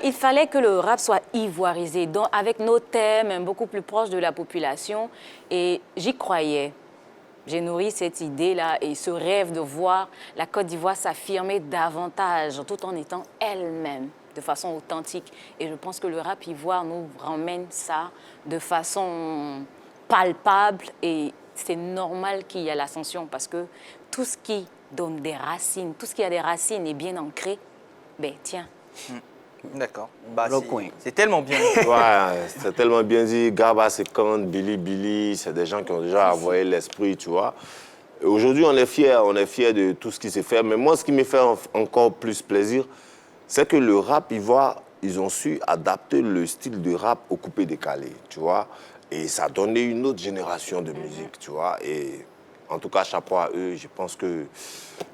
Il fallait que le rap soit ivoirisé, donc avec nos thèmes beaucoup plus proches de la population. Et j'y croyais. J'ai nourri cette idée-là et ce rêve de voir la Côte d'Ivoire s'affirmer davantage tout en étant elle-même, de façon authentique. Et je pense que le rap ivoire nous ramène ça de façon palpable et c'est normal qu'il y ait l'ascension parce que tout ce qui donne des racines, tout ce qui a des racines est bien ancré, ben tiens. D'accord. Bah, Le coin. c'est tellement bien. Ouais, c'est tellement bien dit. Gaba 50, Billy, c'est des gens qui ont déjà envoyé l'esprit, tu vois. Et aujourd'hui, on est fiers de tout ce qui s'est fait. Mais moi, ce qui me fait encore plus plaisir, c'est que le rap ivoire, ils ont su adapter le style de rap au coupé-décalé, tu vois. Et ça a donné une autre génération de musique, tu vois. Et en tout cas, chapeau à eux, je pense que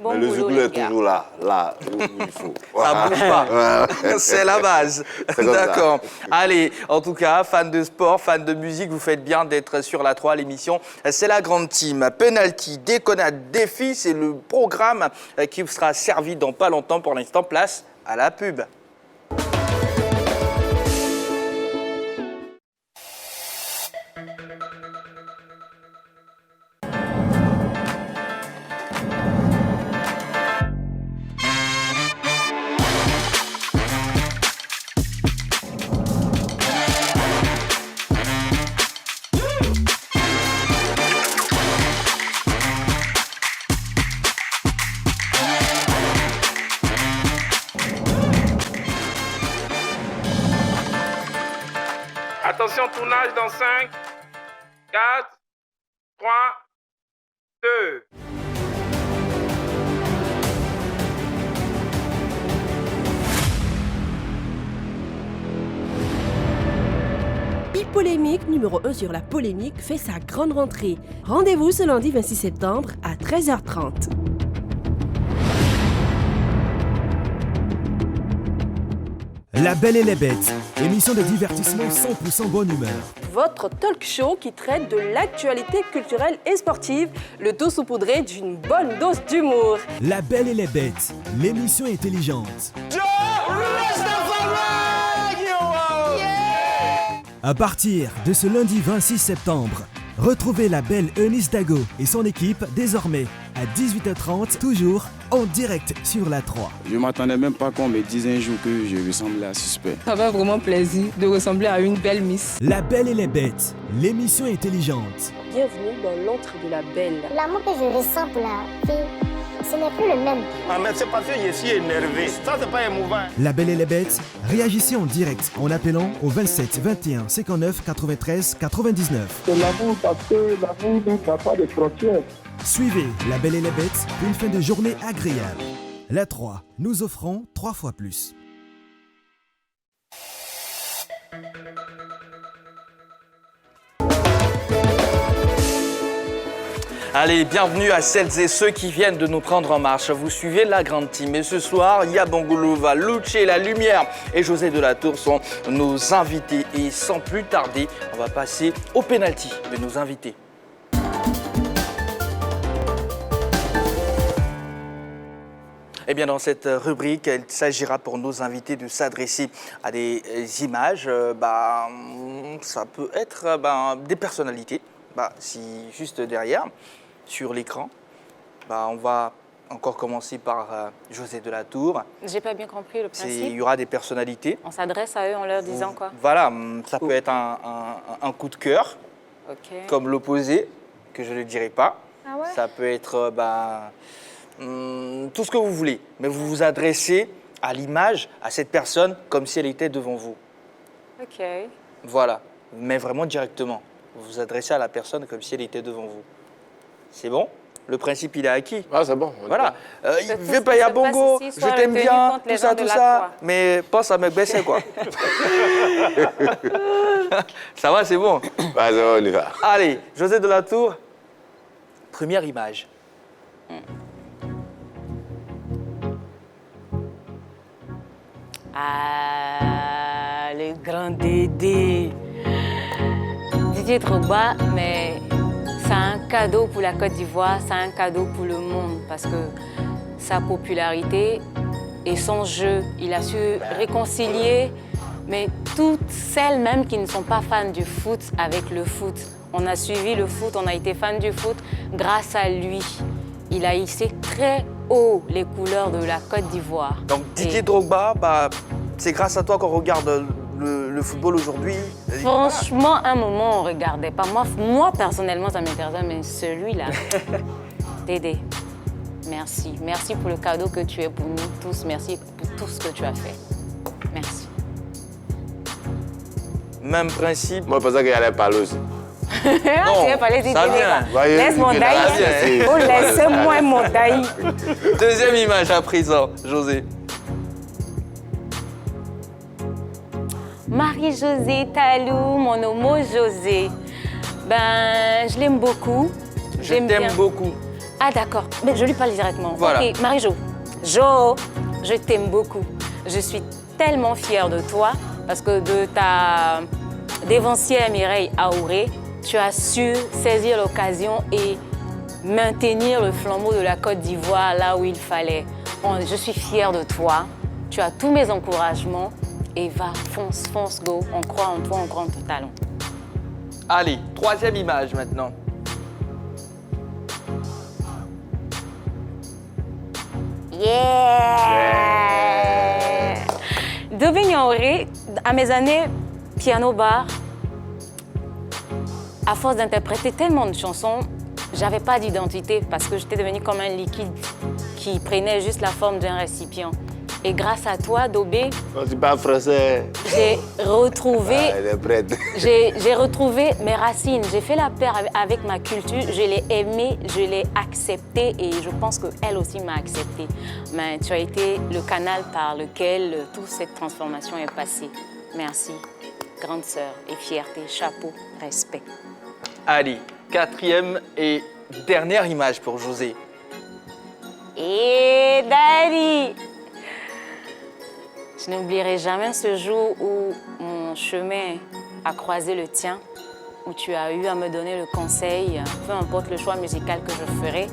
Bon mais le boulot, Zouglou les est gars. toujours là où il faut. Ça bouge pas. C'est la base. comme ça. D'accord. Allez, en tout cas, fans de sport, fans de musique, vous faites bien d'être sur la 3. L'émission, c'est la grande team. Penalty, déconnade, défi, c'est le programme qui vous sera servi dans pas longtemps. Pour l'instant, place à la pub. Attention, tournage dans 5, 4, 3, 2. Polémique numéro 1 sur la polémique fait sa grande rentrée. Rendez-vous ce lundi 26 septembre à 13h30. La Belle et les Bêtes, émission de divertissement 100% bonne humeur. Votre talk show qui traite de l'actualité culturelle et sportive, le tout saupoudré d'une bonne dose d'humour. La Belle et les Bêtes, l'émission intelligente. À partir de ce lundi 26 septembre, retrouvez la belle Eunice Dago et son équipe désormais à 18h30, toujours en direct sur la 3. Je m'attendais même pas qu'on me dise un jour que je ressemblais à Suspect. Ça fait vraiment plaisir de ressembler à une belle Miss. La Belle et les Bêtes, l'émission intelligente. Bienvenue dans l'antre de la belle. L'amour que je ressens pour la fille, ce n'est plus le même. Ah, mais c'est parce que je suis énervé. Ça, c'est pas émouvant. La Belle et les Bêtes, réagissez en direct en appelant au 27 21 59 93 99. C'est l'amour parce que l'amour n'a pas de frontières. Suivez La Belle et les Bêtes pour une fin de journée agréable. La 3, nous offrons 3 fois plus. Allez, bienvenue à celles et ceux qui viennent de nous prendre en marche. Vous suivez la grande team. Et ce soir, Yabongolova, Luce, La Lumière et José Delatour sont nos invités. Et sans plus tarder, on va passer au pénalty de nos invités. Eh bien, dans cette rubrique, il s'agira pour nos invités de s'adresser à des images. Ça peut être des personnalités. Si juste derrière, sur l'écran, on va encore commencer par José Delatour. J'ai pas bien compris le principe. Il y aura des personnalités. On s'adresse à eux en leur disant quoi? Voilà, ça peut être un coup de cœur, comme l'opposé, que je ne le dirai pas. Ah ouais? Ça peut être tout ce que vous voulez, mais vous vous adressez à l'image, à cette personne, comme si elle était devant vous. Ok. Voilà, mais vraiment directement. Vous vous adressez à la personne comme si elle était devant vous. C'est bon? Le principe, il est acquis. Ah, c'est bon. Voilà. Il veut pas y à bongo, je t'aime bien, tout ça. Mais pense à me baisser, quoi. Ça va, c'est bon? Vas-y, on y va. Allez, José Delatour, première image. Ah, le grand Dédé. Didier Drogba, mais c'est un cadeau pour la Côte d'Ivoire, c'est un cadeau pour le monde parce que sa popularité et son jeu, il a su réconcilier, mais toutes celles même qui ne sont pas fans du foot avec le foot. On a suivi le foot, on a été fan du foot grâce à lui. Il a hissé très haut les couleurs de la Côte d'Ivoire. Donc Didier Drogba, c'est grâce à toi qu'on regarde le football aujourd'hui. Franchement, un moment, on ne regardait pas. Moi, personnellement, ça m'intéressait, mais celui-là, Dédé, merci. Merci pour le cadeau que tu es pour nous tous. Merci pour tout ce que tu as fait. Merci. Même principe. Moi, je pensais qu'il allait parler aussi. Non, tu veux parler ça vient. Laisse mon daï. Oh, laisse-moi mon daï. Deuxième image à présent, José. Marie-Josée Talou, mon homo José. Je l'aime beaucoup. Je t'aime beaucoup. Ah d'accord, mais je lui parle directement. Voilà. Ok, Marie-Jo. Jo, je t'aime beaucoup. Je suis tellement fière de toi parce que de ta dévancière Mireille Aouré, tu as su saisir l'occasion et maintenir le flambeau de la Côte d'Ivoire là où il fallait. Je suis fière de toi. Tu as tous mes encouragements. Et va, fonce, go. On croit en toi, on croit en ton talent. Allez, troisième image maintenant. Yeah! Dobé Niaouré, à mes années piano-bar, à force d'interpréter tellement de chansons, j'avais pas d'identité parce que j'étais devenue comme un liquide qui prenait juste la forme d'un récipient. Et grâce à toi, Dobé, tu parles français. J'ai retrouvé, j'ai retrouvé mes racines. J'ai fait la paix avec ma culture. Je l'ai aimée, je l'ai acceptée et je pense qu'elle aussi m'a acceptée. Mais tu as été le canal par lequel toute cette transformation est passée. Merci, grande sœur et fierté, chapeau, respect. Allez, quatrième et dernière image pour José. Et Daddy! Je n'oublierai jamais ce jour où mon chemin a croisé le tien, où tu as eu à me donner le conseil, peu importe le choix musical que je ferai,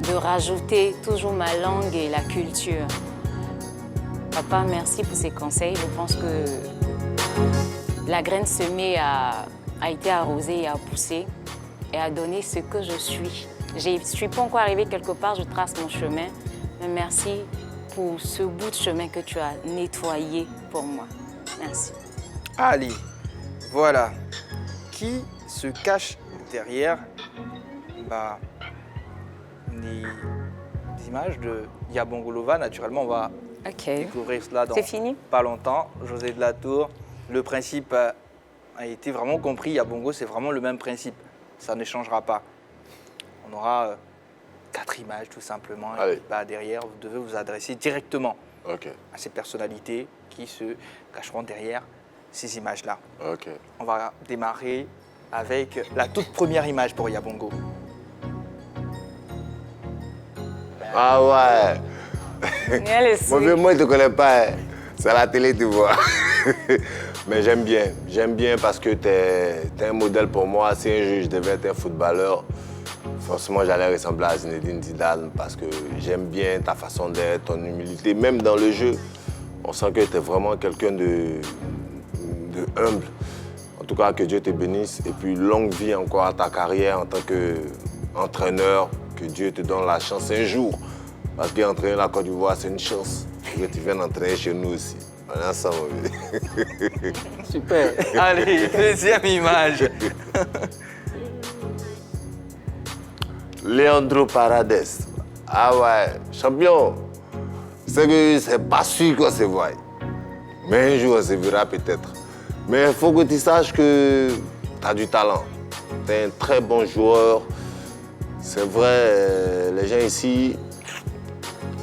de rajouter toujours ma langue et la culture. Papa, merci pour ces conseils. Je pense que la graine semée a été arrosée et a poussé et a donné ce que je suis. Je ne suis pas encore arrivée quelque part, je trace mon chemin. Mais merci pour ce bout de chemin que tu as nettoyé pour moi. Merci. Allez, voilà. Qui se cache derrière les images de Yabongolova? Naturellement, on va découvrir cela dans pas longtemps. José de la Tour, le principe a été vraiment compris. Yabongo, c'est vraiment le même principe. Ça ne changera pas. On aura 4 images tout simplement. Et derrière, vous devez vous adresser directement à ces personnalités qui se cacheront derrière ces images-là. On va démarrer avec la toute première image pour Yabongo. Ah ouais. Moi, je ne te connais pas. C'est à la télé, tu vois. Mais j'aime bien. J'aime bien parce que tu es un modèle pour moi. Si un jour je devais être un footballeur, forcément, j'allais ressembler à Zinedine Zidane parce que j'aime bien ta façon d'être, ton humilité. Même dans le jeu, on sent que tu es vraiment quelqu'un de humble. En tout cas, que Dieu te bénisse. Et puis, longue vie encore à ta carrière en tant qu'entraîneur. Que Dieu te donne la chance un jour. Parce qu'entraîner la Côte d'Ivoire, c'est une chance. Que tu viennes entraîner chez nous aussi. On est ensemble. Super. Allez, deuxième image. Leandro Paredes. Ah ouais, champion. C'est que c'est pas sûr qu'on se voit. Mais un jour, on se verra peut-être. Mais il faut que tu saches que tu as du talent. Tu es un très bon joueur. C'est vrai, les gens ici,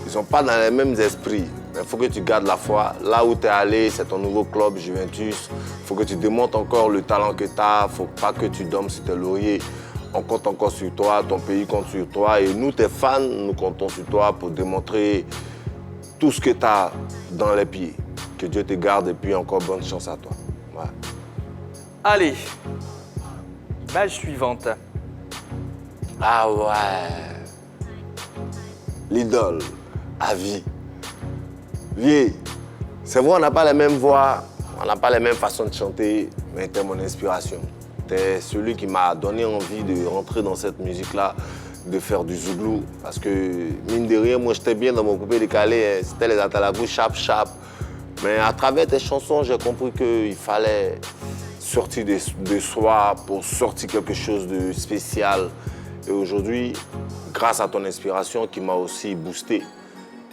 ils ne sont pas dans les mêmes esprits. Mais il faut que tu gardes la foi. Là où tu es allé, c'est ton nouveau club, Juventus. Il faut que tu démontres encore le talent que tu as. Il ne faut pas que tu dormes sur tes lauriers. On compte encore sur toi, ton pays compte sur toi. Et nous, tes fans, nous comptons sur toi pour démontrer tout ce que tu as dans les pieds. Que Dieu te garde et puis encore bonne chance à toi. Ouais. Allez, image suivante. Ah ouais. L'idole, à vie. Vie. C'est vrai, on n'a pas les mêmes voix, on n'a pas les mêmes façons de chanter, mais t'es mon inspiration. T'es celui qui m'a donné envie de rentrer dans cette musique-là, de faire du zouglou. Parce que, mine de rien, moi, j'étais bien dans mon coupé décalé, c'était les atalagous, chap. Mais à travers tes chansons, j'ai compris qu'il fallait sortir de soi pour sortir quelque chose de spécial. Et aujourd'hui, grâce à ton inspiration qui m'a aussi boosté,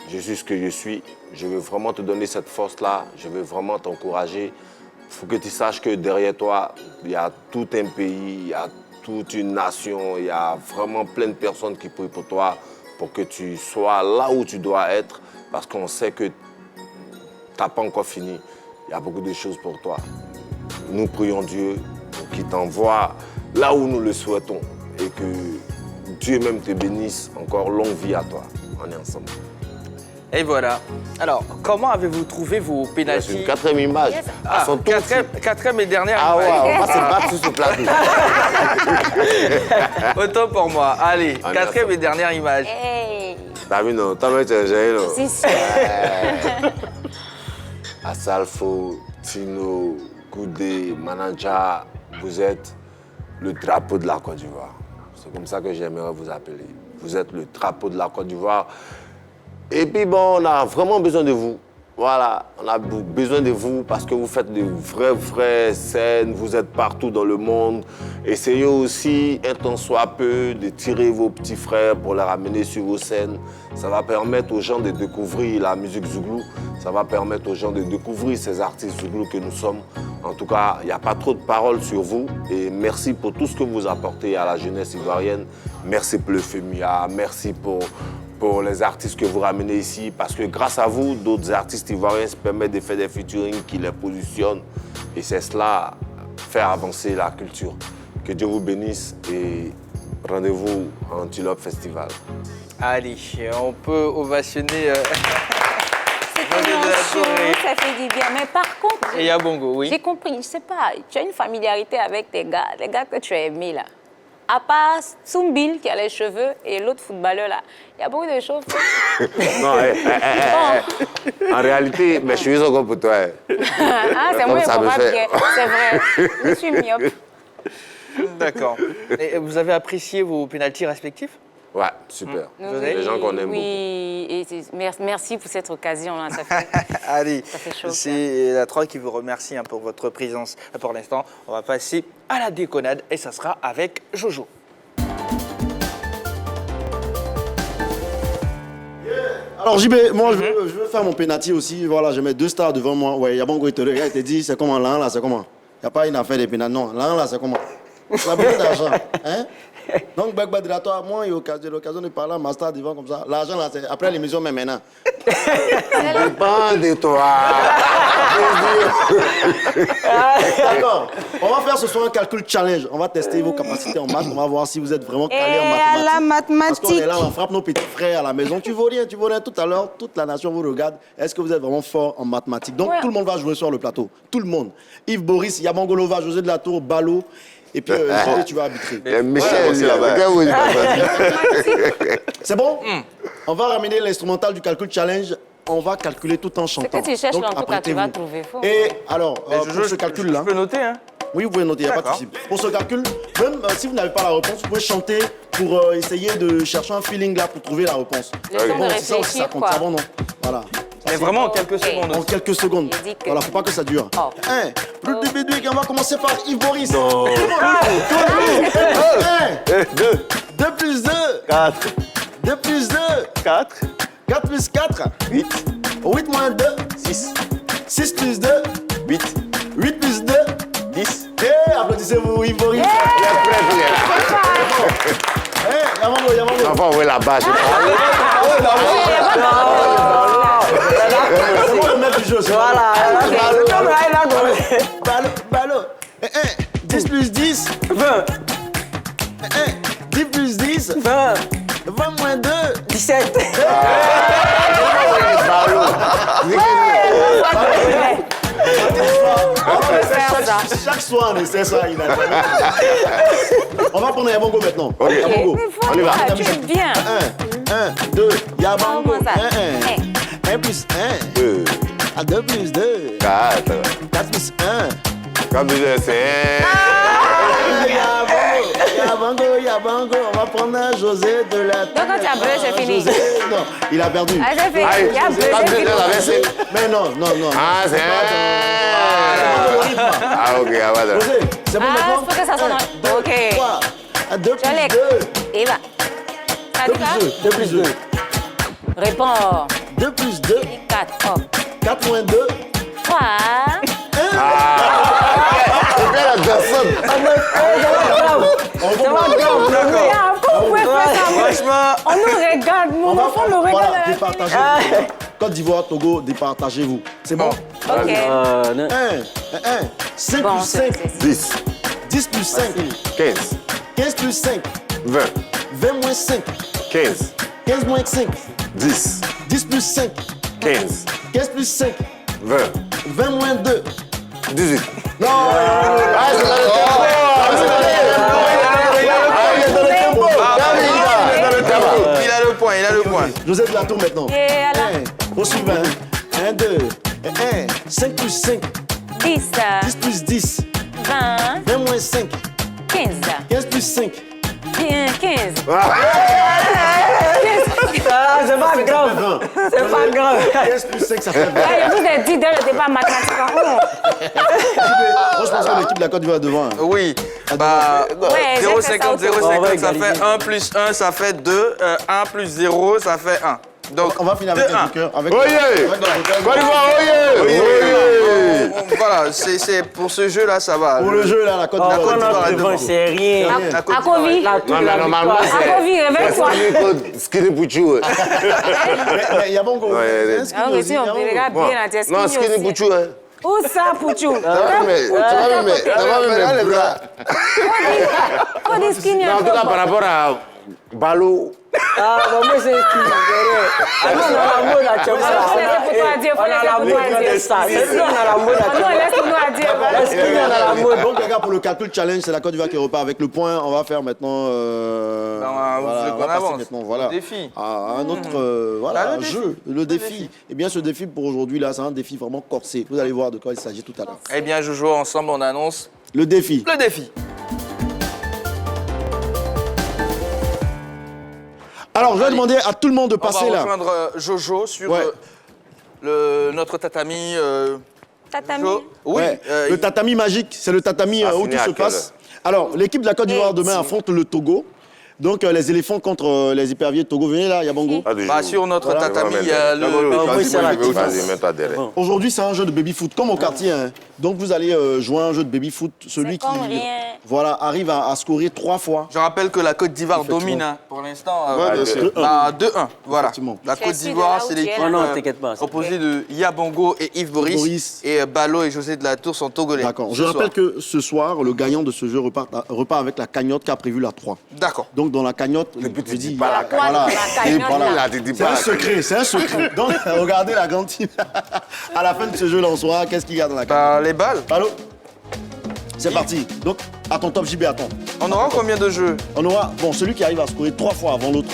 je suis ce que je suis. Je veux vraiment te donner cette force-là. Je veux vraiment t'encourager. Il faut que tu saches que derrière toi, il y a tout un pays, il y a toute une nation, il y a vraiment plein de personnes qui prient pour toi, pour que tu sois là où tu dois être, parce qu'on sait que tu n'as pas encore fini. Il y a beaucoup de choses pour toi. Nous prions Dieu pour qu'il t'envoie là où nous le souhaitons. Et que Dieu même te bénisse, encore longue vie à toi. On est ensemble. Et voilà. Alors, comment avez-vous trouvé vos pénaltys? C'est une 4e image. Ah, 4e et dernière image. Ah ouais, on va se battre sur ce plateau. Autant pour moi. Allez, 4e et dernière image. Hey. T'as vu, non? T'as vu, tu es là. C'est sûr. Asalfo, Tino, Goudé, Manaja, vous êtes le drapeau de la Côte d'Ivoire. C'est comme ça que j'aimerais vous appeler. Vous êtes le drapeau de la Côte d'Ivoire. Et puis bon, on a vraiment besoin de vous. Voilà, on a besoin de vous parce que vous faites de vraies scènes, vous êtes partout dans le monde. Essayez aussi, un tant soit peu, de tirer vos petits frères pour les ramener sur vos scènes. Ça va permettre aux gens de découvrir la musique zouglou. Ça va permettre aux gens de découvrir ces artistes zouglou que nous sommes. En tout cas, il n'y a pas trop de paroles sur vous. Et merci pour tout ce que vous apportez à la jeunesse ivoirienne. Merci pour le FEMIA, merci pour les artistes que vous ramenez ici, parce que grâce à vous, d'autres artistes ivoiriens se permettent de faire des featuring qui les positionnent. Et c'est cela, faire avancer la culture. Que Dieu vous bénisse et rendez-vous à Antilope Festival. Allez, on peut ovationner... C'est émotion, ça fait du bien. Mais par contre, et Yabongo, oui. J'ai compris, je sais pas, tu as une familiarité avec les gars que tu as aimés là. À part Tsumbil qui a les cheveux et l'autre footballeur là, il y a beaucoup de choses. Non, en réalité, mes cheveux sont comme pour toi. Ah, c'est moi qui ne bien. C'est vrai, je suis myope. D'accord. Et vous avez apprécié vos pénaltys respectifs? Ouais, super. Les gens qu'on aime beaucoup. Oui, et merci pour cette occasion-là. Ça fait, Allez, ça fait chaud. c'est la 3 qui vous remercie pour votre présence. Pour l'instant, on va passer à la déconnade et ça sera avec Jojo. Alors JB, moi je veux faire mon penalty aussi. Voilà, je mets 2 stars devant moi. Ouais, Yabango il te regarde, il te dit c'est comment là, c'est comment. Il n'y a pas une affaire de penalty. Non, là, c'est comment. Ça a besoin d'argent. Hein? Donc, Bagba de toi, moi, j'ai l'occasion de parler à ma star devant comme ça. L'argent, là, c'est après l'émission, mais maintenant. Ça dépend de toi. D'accord. On va faire ce soir un calcul challenge. On va tester vos capacités en maths. On va voir si vous êtes vraiment calé en mathématiques. la mathématique. Parce qu'on est là, on frappe nos petits frères à la maison. Tu vaux rien. Tout à l'heure, toute la nation vous regarde. Est-ce que vous êtes vraiment fort en mathématiques? Donc, tout le monde va jouer sur le plateau. Tout le monde. Yves Boris, Yabangolova, José de la Tour, Balo. Et puis, tu vas arbitrer. Michel, c'est bon? On va ramener l'instrumental du calcul challenge. On va calculer tout en chantant. Ce que tu cherches, Donc, en tout cas, tu vas apprêtez-vous. trouver faux. Et alors, pour ce calcul-là... Je peux noter, hein? Oui, vous pouvez noter, il n'y a pas de souci. Pour ce calcul, même si vous n'avez pas la réponse, vous pouvez chanter pour essayer de chercher un feeling là pour trouver la réponse. Le temps de c'est ça aussi, ça réfléchir, compte. quoi. C'est bon, non? Voilà. Mais vraiment en quelques secondes. En quelques secondes. Voilà, faut pas que ça dure. Oh. Le début, on va commencer par Yves Boris. Non. 2 plus 2. 4. 2 plus 2. 4. 4 plus 4. 8. 8 moins 2. 6. 6 plus 2. 8. 8 plus 2. 10. Et applaudissez-vous, Yves Boris. Yamango. Enfin, oui, là-bas, je C'est moi le maître du jeu. Voilà. Ballot. 10 plus 10. 20. 10 plus 10. 20. 20 moins 2. 17. Chaque soir, on essaie ça. On va prendre Yabango maintenant. Ok. Yabango. On y va. Tu es bien. 1, 2, Yabango. Comment ça? 1 plus 1. 2. 2 plus 2. 4. 4 plus 1. Comme je sais. Yabango, on va prendre un José de la... Donc quand tu as brûlé, c'est fini. José, non, il a perdu. Ah, c'est fini. Il y a brûlé, c'est fini. Mais non. Ah, c'est... Ah, ok, ah, voilà. José, c'est bon Ah, maintenant? faut que ça sonne. Ok. 3, 2 plus Jalek. 2. Et va. Ça dit quoi? 2 plus 2. Réponds. 2 plus 2. 4. 4 moins 2. 3. C'est bien la personne. Pourquoi vous pouvez faire ça? Franchement, On nous regarde, mon enfant nous regarde. Voilà, départagez. Côte d'Ivoire, Togo, départagez-vous. C'est bon? Ok. 5 Bon, plus 5. 10. 10 plus 5. 15. 15 plus 5. 20. 20 moins 5. 15. 15 moins 5. 10. 10 plus 5. 15. 15 plus 5. 20. 20 moins 2. 18. Non! il a le point. José de la Tour maintenant. Et alors? Au suivant. 1, 2. 5 plus 5. 10. 10 plus 10. 20. 20 moins 5. 15. 15 plus 5. 15. C'est pas grave. C'est pas grave. 15 plus 5, ça fait 20. Je vous ai dit dès le départ mathématique. Moi, je pense que l'équipe de la Côte d'Ivoire est devant. Oui. Bah, Ouais, 0,50, j'ai fait ça 0,50, ça fait 1 plus 1, ça fait 2. 1 plus 0, ça fait 1. Donc, on va finir avec un joker. Oyez! Côte d'Ivoire, oyez! Voilà, c'est pour ce jeu-là, ça va. Pour le jeu, là, la Côte Oh, d'Ivoire. on a devant, c'est rien. Akovi. Non, mais normalement, c'est... Akovi, réveille-toi. Skinny Pouchou. Mais il y a bon gros. Ah oui, si, on regarde bien la tête. Non, Skinny Pouchou, hein. Où ça, Pouchou? Ça va me les bras. Faut des skinny En un tout peu. cas, par rapport à Balo... Ah, bon, moi, c'est qui? Ah, non, on a la mode à Tchèque. Faut laisser pour toi dire, faut On a laisser la pour mode toi de dire. ça. C'est plus, on a la mode à Non, Tchèque. laisse-nous à dire. Est-ce qu'il y en a la mode? Donc, les gars, pour le calcul challenge, c'est la Côte d'Ivoire qui repart avec le point. On va faire maintenant. vous voulez qu'on on va passer avance. maintenant, voilà. Le défi. À un autre voilà, le jeu, le défi. Eh bien, ce défi pour aujourd'hui, là, c'est un défi vraiment corsé. Vous allez voir de quoi il s'agit tout à l'heure. Eh bien, Jojo, ensemble, on annonce Le défi. le défi. Alors, je vais demander à tout le monde de passer On va là. rejoindre Jojo sur Ouais. notre tatami. Tatami. Jojo. Oui. Ouais, le tatami magique, c'est le tatami où finit tout à se quelle passe. Alors, l'équipe de la Côte d'Ivoire demain Dieu. affronte le Togo. Donc, les éléphants contre les hyperviers de Togo. Venez là, Yabongo. Bah, sur notre tatami, il y a le. Vas-y, mets-toi derrière. Aujourd'hui, c'est un jeu de baby-foot, comme au quartier. Hein. Donc, vous allez jouer à un jeu de baby-foot. Celui qui voilà, arrive à scorer 3 fois. Je rappelle que la Côte d'Ivoire domine hein, pour l'instant. 2-1. Voilà. Effectivement. La Côte Chelsea, d'Ivoire, de là où c'est tu es, l'équipe là. Non, t'inquiète pas, c'est composée de Yabongo et Yves Boris. Et Balo et José de la Tour sont togolais. D'accord. Ce Je rappelle soir. que ce soir, le gagnant de ce jeu repart avec la cagnotte qu'a prévu la 3. D'accord. Donc, dans la cagnotte, je tu dis, dis pas la cagnotte. voilà. La Et cagnotte, voilà. là. Tu dis C'est pas un la secret, c'est un secret. Donc, regardez la grande team. À la fin de ce jeu-là, on saura qu'est-ce qu'il y a dans la cagnotte. Bah, les balles. Allô? C'est parti. Donc, attends, Top JB, attends. On aura combien de jeux? On aura, bon, celui qui arrive à scorer 3 fois avant l'autre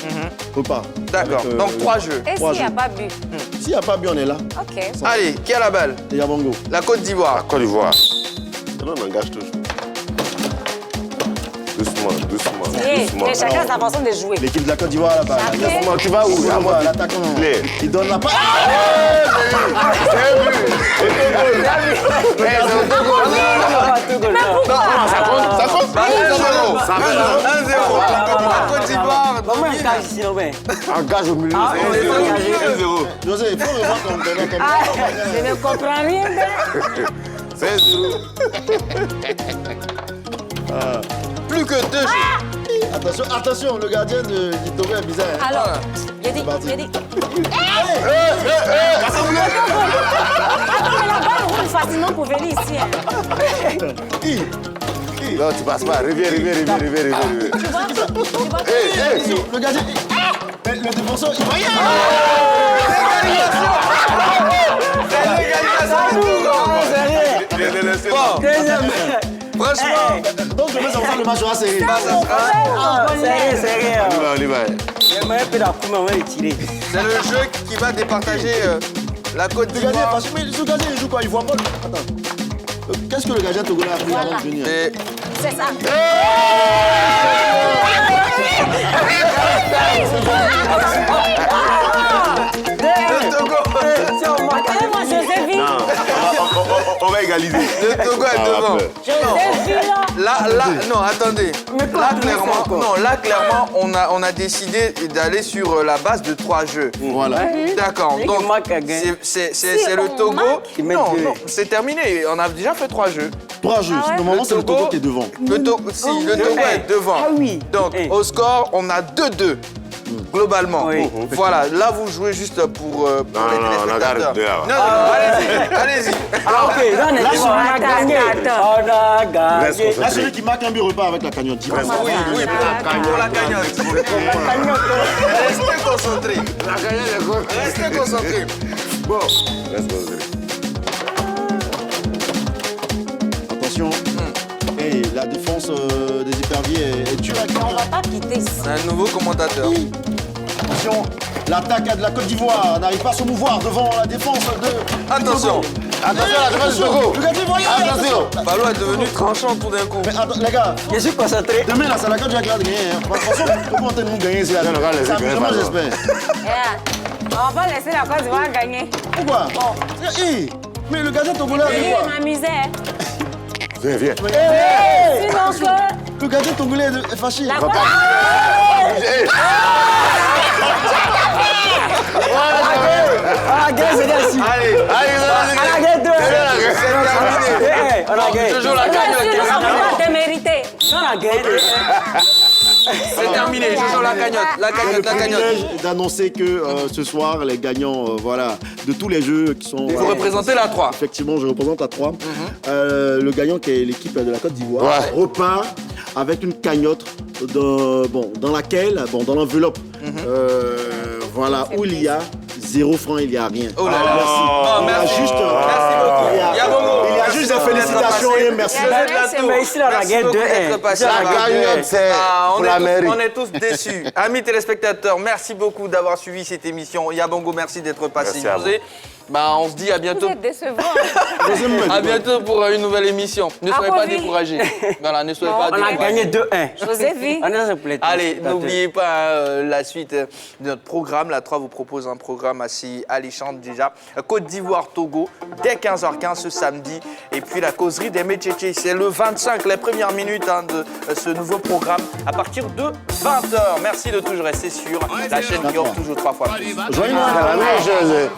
repart. D'accord. Avec, Donc 3 jeux. Et Trois s'il n'y a jeux. pas but? S'il n'y a pas but, on est là. Ok. Allez, qui a la balle? Et Yabongo. La Côte d'Ivoire. Côte d'Ivoire. Non, on engage toujours. Doucement, doucement. Mais chacun a sa façon de jouer. L'équipe de la Côte d'Ivoire là-bas. Chacun. Comment tu vas où? À moi, l'attaquant. Clé. Il donne la passe. Ça compte. Bah, 1-0. Ça va. 1-0. La Côte d'Ivoire. Comment un gage ici, non, mais Engage au milieu. on est engagé. 1-0. José, il faut revoir ton terrain comme Je ne comprends rien. Plus que 2 jeux. Attention, attention, le gardien du Togo est bizarre. Hein. Alors, Voilà. j'ai dit, parti. j'ai dit. Attends, mais la balle roule facilement pour venir ici. Hein. Non, tu passes pas. Reviens. Tu vois? Le gardien. Le défenseur, il va y Franchement, Donc, je vais savoir le match sera serré. Sérieux. On y va. J'aimerais un peu d'accoumer, on va les tirer. c'est le jeu qui va départager la Côte Le gardien, d'Ivoire. parce que mais ce gardien, il joue quoi? Il voit pas. Attends. Qu'est-ce que le gardien togolais a pris avant de venir? Et C'est ça. le Togo, Appelez-moi Joséphine. On va égaliser. le Togo est devant. Joséphine. Non, attendez. Là, clairement, on a décidé d'aller sur la base de 3 jeux. Voilà. D'accord. Celui Donc, qui marque a gagné. c'est le on Togo. il met Non, deux. non, c'est terminé. On a déjà fait 3 jeux. 3 jeux. Normalement, c'est le Togo qui est devant. Le Togo est devant. Ah oui. Donc, au score, on a 2-2. Globalement. Oui. Voilà, là vous jouez juste pour les on a téléspectateurs. gardé, là. Non, allez-y. Ah, ok, là, on est bon, on a gagné. On a gagné. Là, celui qui marque un but repart avec la cagnotte. Oui, pour la cagnotte. Restez concentrés. Restez concentrés. Bon, Attention. Et la défense des hyperviers est dure à On va pas quitter ça. c'est un nouveau commentateur. Attention, l'attaque de la Côte d'Ivoire n'arrive pas à se mouvoir devant la défense de... Attention. Attention, la défense du Togo. Le gardien, voyez. Attention. Ballon est devenu tranchant tout d'un coup. Mais attends, les gars, Je suis concentré. demain, là, c'est la Côte d'Ivoire qui va gagner. Hein. Franchement, comment on nous gagner, c'est la... Non, on va laisser Ça, gagner, vraiment, pardon. j'espère. On va pas laisser la Côte d'Ivoire gagner. Pourquoi? Mais le gardien togolais a Lui, fait quoi? il m'amusait. Viens. Sinon que Le gardien togolais est fâché. la Côte On a gagné, c'est bien ici. Allez, On a gagné 2. c'est terminé. On a gagné. Jojo la cagnotte. d'Ivoire démérité. On a gagné. C'est terminé. Jojo la cagnotte. La J'ai le cagnotte, la cagnotte. privilège d'annoncer que ce soir, les gagnants voilà, de tous les jeux qui sont... Vous représentez la 3. Effectivement, je représente la 3. Le gagnant qui est l'équipe de la Côte d'Ivoire repart avec une cagnotte dans laquelle, dans l'enveloppe, voilà, où il y a 0 francs, il n'y a rien. Oh là là. Merci. Oh, Il y a merci. juste, Merci beaucoup. il y a- Yabongo. il y a juste des félicitations et merci. Mais ici, là, on a Merci gagné beaucoup 2-1. d'être passé. La cagnotte, c'est pour la mairie. On est tous déçus. Amis téléspectateurs, merci beaucoup d'avoir suivi cette émission. Yabongo, merci d'être passé. Merci à José, Bah, on se dit à bientôt. Vous êtes décevant. À bientôt pour une nouvelle émission. Ne soyez pas découragés. Voilà, ne soyez pas On a découragés. gagné 2-1. Je vous ai vu. Allez, n'oubliez pas la suite de notre programme. La 3 vous propose un programme assez alléchant déjà. Côte d'Ivoire, Togo, dès 15h15 ce samedi. Et puis la causerie des Métchétchés. C'est le 25, les premières minutes de ce nouveau programme à partir de 20h. Merci de toujours rester sur la chaîne qui offre toujours 3 fois plus. Joyeux Noël.